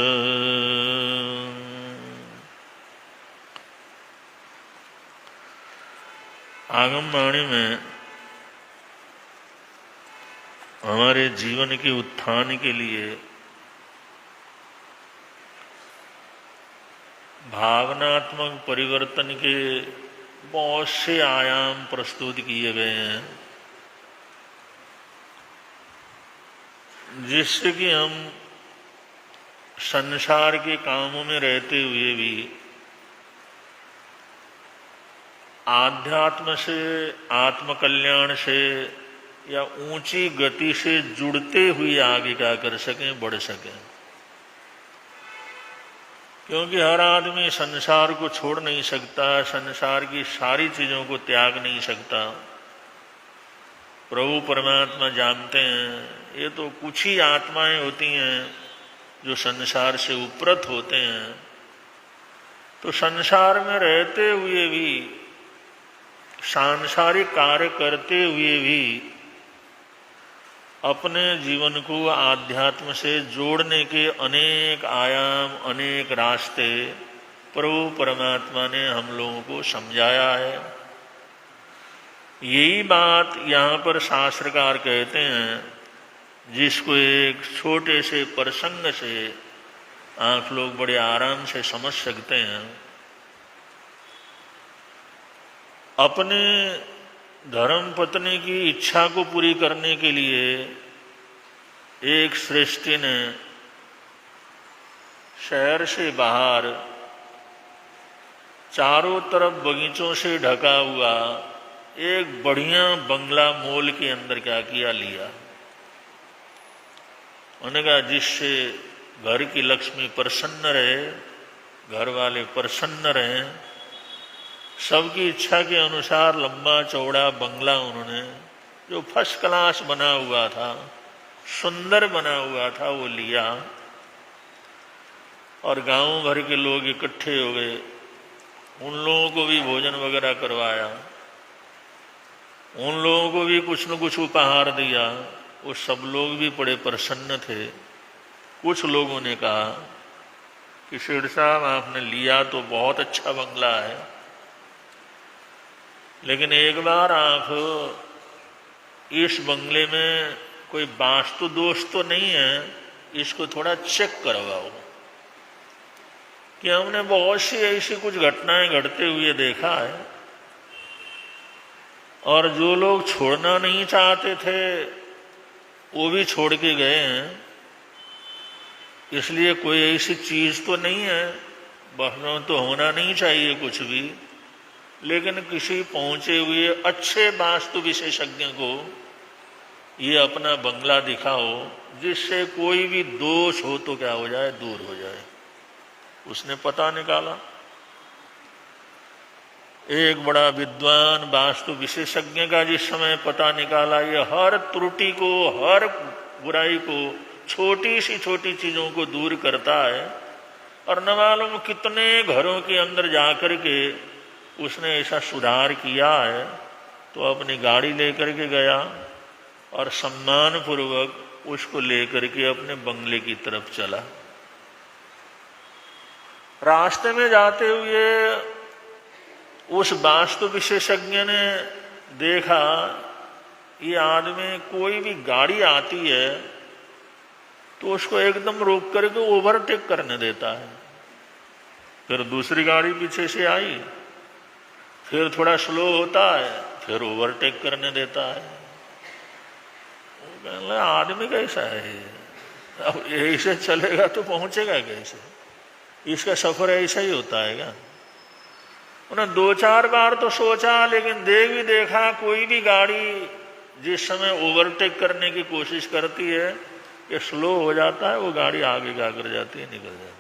आगमवाणी में हमारे जीवन के उत्थान के लिए भावनात्मक परिवर्तन के बहुत से आयाम प्रस्तुत किए गए हैं, जिससे कि हम संसार के कामों में रहते हुए भी आध्यात्म से, आत्मकल्याण से या ऊंची गति से जुड़ते हुए आगे क्या कर सकें, बढ़ सकें। क्योंकि हर आदमी संसार को छोड़ नहीं सकता, संसार की सारी चीजों को त्याग नहीं सकता। प्रभु परमात्मा जानते हैं, ये तो कुछ ही आत्माएं होती हैं जो संसार से उपरत होते हैं। तो संसार में रहते हुए भी, सांसारिक कार्य करते हुए भी अपने जीवन को आध्यात्म से जोड़ने के अनेक आयाम, अनेक रास्ते प्रभु परमात्मा ने हम लोगों को समझाया है। यही बात यहाँ पर शास्त्रकार कहते हैं, जिसको एक छोटे से प्रसंग से आप लोग बड़े आराम से समझ सकते हैं। अपने धर्म पत्नी की इच्छा को पूरी करने के लिए एक श्रेष्ठी ने शहर से बाहर चारों तरफ बगीचों से ढका हुआ एक बढ़िया बंगला मोल के अंदर क्या किया, लिया। उन्होंने कहा जिससे घर की लक्ष्मी प्रसन्न रहे, घर वाले प्रसन्न रहें, सबकी इच्छा के अनुसार लंबा चौड़ा बंगला उन्होंने, जो फर्स्ट क्लास बना हुआ था, सुंदर बना हुआ था, वो लिया। और गांव भर के लोग इकट्ठे हो गए, उन लोगों को भी भोजन वगैरह करवाया, उन लोगों को भी कुछ न कुछ उपहार दिया। वो सब लोग भी बड़े प्रसन्न थे। कुछ लोगों ने कहा कि सेठ साहब आपने लिया तो बहुत अच्छा बंगला है, लेकिन एक बार आप इस बंगले में कोई वास्तु दोष तो नहीं है, इसको थोड़ा चेक करवाओ। कि हमने बहुत सी ऐसी कुछ घटनाएं घटते हुए देखा है, और जो लोग छोड़ना नहीं चाहते थे वो भी छोड़ के गए हैं। इसलिए कोई ऐसी चीज तो नहीं है, बहनों तो होना नहीं चाहिए कुछ भी, लेकिन किसी पहुंचे हुए अच्छे वास्तु विशेषज्ञ को ये अपना बंगला दिखाओ, जिससे कोई भी दोष हो तो क्या हो जाए, दूर हो जाए। उसने पता निकाला। एक बड़ा विद्वान वास्तु विशेषज्ञ का जिस समय पता निकाला, ये हर त्रुटि को, हर बुराई को, छोटी सी छोटी चीजों को दूर करता है। और न मालूम कितने घरों के अंदर जाकर के उसने ऐसा सुधार किया है। तो अपनी गाड़ी लेकर के गया और सम्मान पूर्वक उसको लेकर के अपने बंगले की तरफ चला। रास्ते में जाते हुए उस वास्तु विशेषज्ञ ने देखा ये आदमी कोई भी गाड़ी आती है तो उसको एकदम रोक करके ओवरटेक करने देता है। फिर दूसरी गाड़ी पीछे से आई, फिर थोड़ा स्लो होता है, फिर ओवरटेक करने देता है। वो कहने लगा आदमी कैसा है, अब ऐसे चलेगा तो पहुंचेगा कैसे, इसका सफर ऐसा ही होता है क्या। उन्हें 2-4 बार तो सोचा, लेकिन देख भी देखा कोई भी गाड़ी जिस समय ओवरटेक करने की कोशिश करती है ये स्लो हो जाता है, वो गाड़ी आगे क्या कर जाती है, निकल जाती है।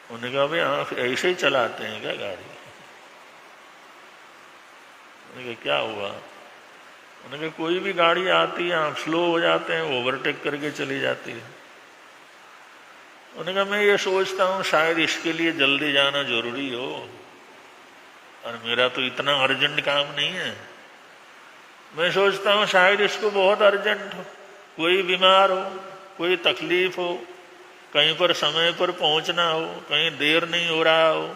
उन्होंने कहा भाई आप ऐसे ही चलाते हैं क्या गाड़ी। उन्होंने कहा क्या हुआ। उन्होंने कहा कोई भी गाड़ी आती है आप स्लो हो जाते हैं, ओवरटेक करके चली जाती है। उन्होंने कहा मैं ये सोचता हूँ शायद इसके लिए जल्दी जाना जरूरी हो, और मेरा तो इतना अर्जेंट काम नहीं है। मैं सोचता हूँ शायद इसको बहुत अर्जेंट हो, कोई बीमार हो, कोई तकलीफ हो, कहीं पर समय पर पहुंचना हो, कहीं देर नहीं हो रहा हो।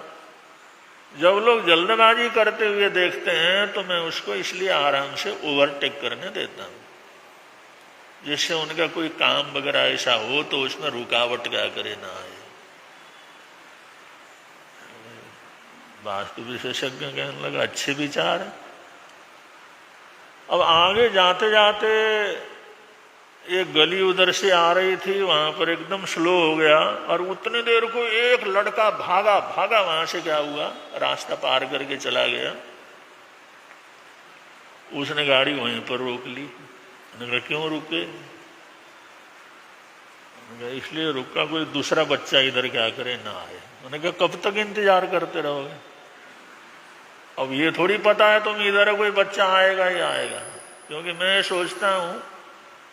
जब लोग जल्दबाजी करते हुए देखते हैं तो मैं उसको इसलिए आराम से ओवरटेक करने देता हूँ, जिससे उनका कोई काम वगैरह ऐसा हो तो उसमें रुकावट क्या करे ना आए। वास्तु विशेषज्ञ कहने लगा अच्छे विचार है। अब आगे जाते जाते एक गली उधर से आ रही थी, वहां पर एकदम स्लो हो गया, और उतने देर को एक लड़का भागा भागा वहां से क्या हुआ, रास्ता पार करके चला गया। उसने गाड़ी वहीं पर रोक ली। उन्होंने कहा क्यों रुके। इसलिए रुका कोई दूसरा बच्चा इधर क्या करे ना आए। उन्होंने कहा कब तक इंतजार करते रहोगे, अब ये थोड़ी पता है तुम इधर कोई बच्चा आएगा ही आएगा। क्योंकि मैं सोचता हूँ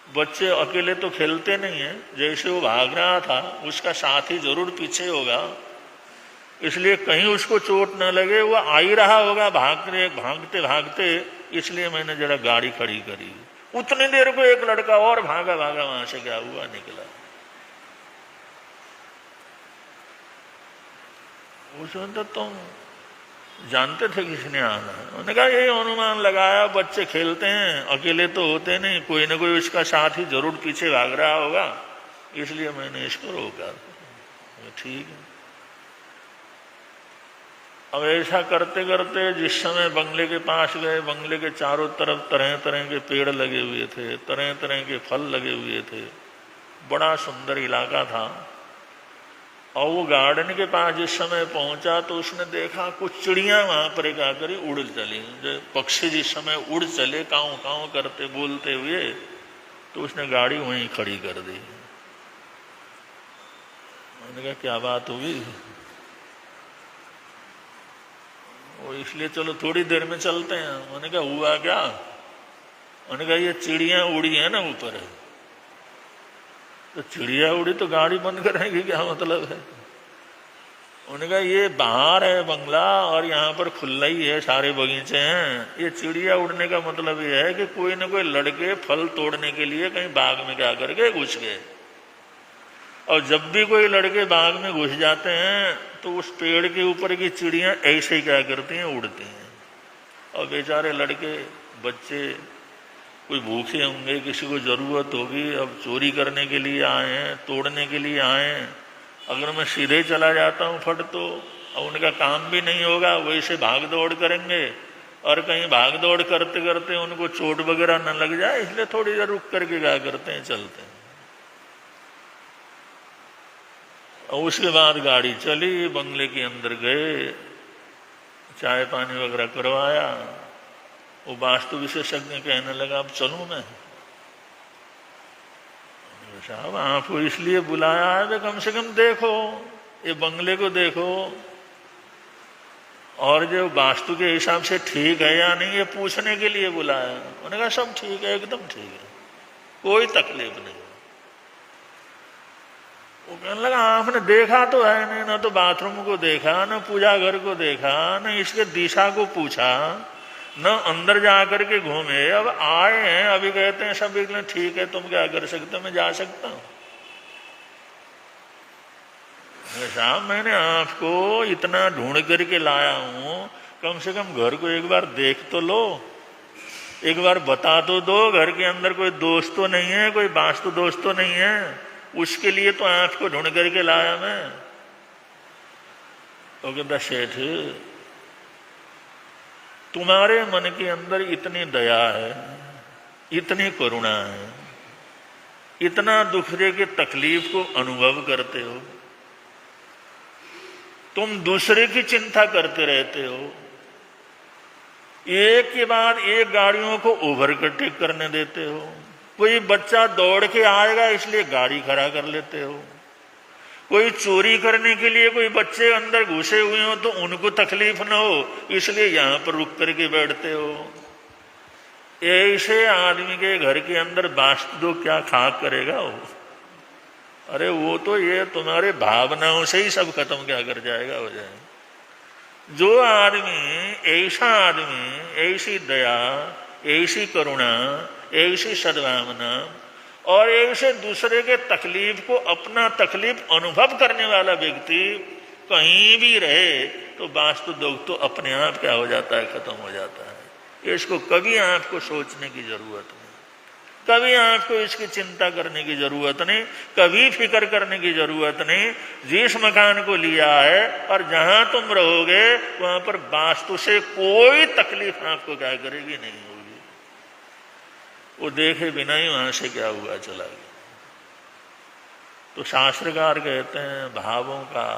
बच्चे अकेले तो खेलते नहीं है, जैसे वो भाग रहा था उसका साथी जरूर पीछे होगा, इसलिए कहीं उसको चोट न लगे, वो आ ही रहा होगा भागते भागते भागते, इसलिए मैंने जरा गाड़ी खड़ी करी। उतनी देर को एक लड़का और भागा भागा वहां से क्या हुआ निकला। उसने तो तुम जानते थे किसने आना। उन्होंने कहा यही अनुमान लगाया, बच्चे खेलते हैं अकेले तो होते नहीं, कोई ना कोई उसका साथी जरूर पीछे भाग रहा होगा, इसलिए मैंने इसको रोका। ठीक है। अब ऐसा करते करते जिस समय बंगले के पास गए, बंगले के चारों तरफ तरह तरह के पेड़ लगे हुए थे, तरह तरह के फल लगे हुए थे, बड़ा सुंदर इलाका था। और वो गार्डन के पास जिस समय पहुंचा तो उसने देखा कुछ चिड़ियां वहां पर एक आकर उड़ चली। जो पक्षी जिस समय उड़ चले काऊ काऊ करते बोलते हुए, तो उसने गाड़ी वहीं खड़ी कर दी। मैंने कहा क्या बात हुई। वो इसलिए चलो थोड़ी देर में चलते हैं। मैंने कहा हुआ क्या। मैंने कहा ये चिड़ियां उड़ी है ना ऊपर, तो चिड़िया उड़ी तो गाड़ी बंद करने क्या मतलब है। उन्होंने कहा ये बाहर है बंगला और यहाँ पर खुला ही है, सारे बगीचे हैं, ये चिड़िया उड़ने का मतलब ये है कि कोई ना कोई लड़के फल तोड़ने के लिए कहीं बाग में क्या करके घुस गए, और जब भी कोई लड़के बाग में घुस जाते हैं तो उस पेड़ के ऊपर की चिड़ियां ऐसे ही क्या करती हैं, उड़ती हैं। और बेचारे लड़के बच्चे कोई भूखे होंगे, किसी को जरूरत होगी, अब चोरी करने के लिए आए हैं, तोड़ने के लिए आए हैं। अगर मैं सीधे चला जाता हूँ फट तो अब उनका काम भी नहीं होगा, वैसे भाग दौड़ करेंगे, और कहीं भाग दौड़ करते करते उनको चोट वगैरह न लग जाए, इसलिए थोड़ी देर रुक करके क्या करते हैं, चलते हैं। और उसके बाद गाड़ी चली, बंगले के अंदर गए, चाय पानी वगैरह करवाया। वो वास्तु विशेषज्ञ कहने लगा अब चलूं मैं। साहब आपको इसलिए बुलाया है कम से कम देखो, ये बंगले को देखो, और जो वास्तु के हिसाब से ठीक है या नहीं ये पूछने के लिए बुलाया। उन्होंने कहा सब ठीक है, एकदम ठीक है, कोई तकलीफ नहीं। वो कहने लगा आपने देखा तो है नहीं, ना तो बाथरूम को देखा, ना पूजा घर को देखा, ना इसके दिशा को पूछा, न अंदर जाकर के घूमे। अब आए हैं, अभी कहते हैं सब ठीक है, तुम क्या कर सकते हो, मैं जा सकता हूं। साहब मैंने आपको इतना ढूंढ करके लाया हूं, कम से कम घर को एक बार देख तो लो, एक बार बता तो दो घर के अंदर कोई दोस्त तो नहीं है, कोई वास्तु दोस्त तो नहीं है, उसके लिए तो आपको ढूंढ करके लाया मैं। तो कहता सेठ तुम्हारे मन के अंदर इतनी दया है, इतनी करुणा है, इतना दूसरे के तकलीफ को अनुभव करते हो, तुम दूसरे की चिंता करते रहते हो, एक के बाद एक गाड़ियों को ओवरटेक करने देते हो, कोई बच्चा दौड़ के आएगा इसलिए गाड़ी खड़ा कर लेते हो, कोई चोरी करने के लिए कोई बच्चे अंदर घुसे हुए हो तो उनको तकलीफ न हो इसलिए यहां पर रुक करके बैठते हो। ऐसे आदमी के घर के अंदर वास्तु दो क्या खाक करेगा वो? अरे वो तो ये तुम्हारे भावनाओं से ही सब खत्म क्या कर जाएगा, हो जाए। जो आदमी, ऐसा आदमी, ऐसी दया, ऐसी करुणा, ऐसी सद्भावना और ऐसे दूसरे के तकलीफ को अपना तकलीफ अनुभव करने वाला व्यक्ति कहीं भी रहे तो वास्तु दोष तो अपने आप क्या हो जाता है, खत्म हो जाता है। इसको कभी आपको सोचने की जरूरत नहीं, कभी आपको इसकी चिंता करने की जरूरत नहीं, कभी फिक्र करने की जरूरत नहीं। जिस मकान को लिया है और जहां तुम रहोगे वहां पर वास्तु से कोई तकलीफ आपको क्या करेगी, नहीं होगी। वो देखे बिना ही वहां से क्या हुआ चला गया। तो शास्त्रकार कहते हैं भावों का,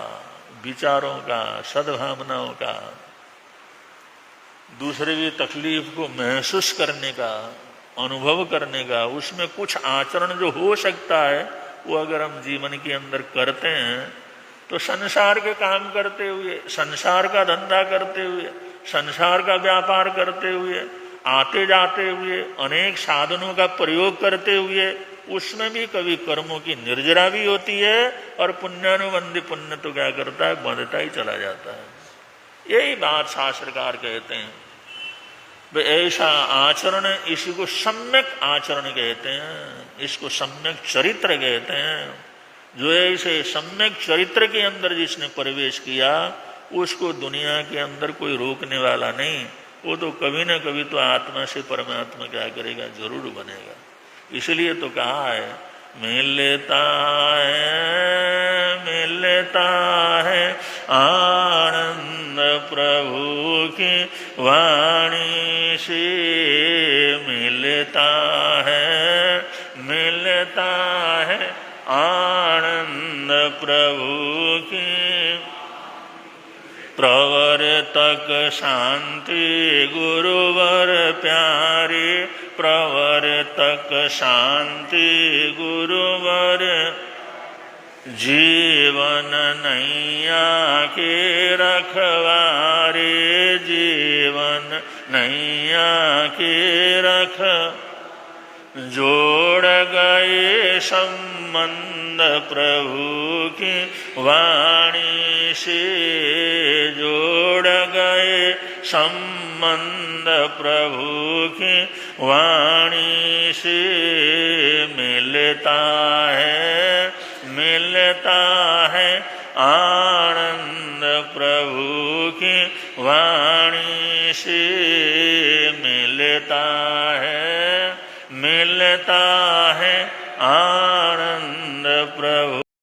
विचारों का, सद्भावनाओं का, दूसरे की तकलीफ को महसूस करने का, अनुभव करने का, उसमें कुछ आचरण जो हो सकता है वो अगर हम जीवन के अंदर करते हैं तो संसार के काम करते हुए, संसार का धंधा करते हुए, संसार का व्यापार करते हुए, आते जाते हुए, अनेक साधनों का प्रयोग करते हुए, उसमें भी कभी कर्मों की निर्जरा भी होती है और पुण्यानुबंधी पुण्य तो क्या करता है, बंधता ही चला जाता है। यही बात शास्त्रकार कहते हैं। ऐसा आचरण, इसी को सम्यक आचरण कहते हैं, इसको सम्यक चरित्र कहते हैं। जो ऐसे सम्यक चरित्र के अंदर जिसने प्रवेश किया उसको दुनिया के अंदर कोई रोकने वाला नहीं, वो तो कभी ना कभी तो आत्मा से परमात्मा क्या करेगा, जरूर बनेगा। इसलिए तो कहा है मिलता है आनंद प्रभु की वाणी से, मिलता है आनंद प्रभु की, प्रवर्तक शांति गुरुवर प्यारे, प्रवर्तक शांति गुरुवर, जीवन नैया के रखवारे, जीवन नैया के रख, जोड़ गए संबंध प्रभु की वाणी से, जोड़ गए संबंध प्रभु की वाणी से, मिलता है आनंद प्रभु की वाणी से, मिलता है आनंद प्रभु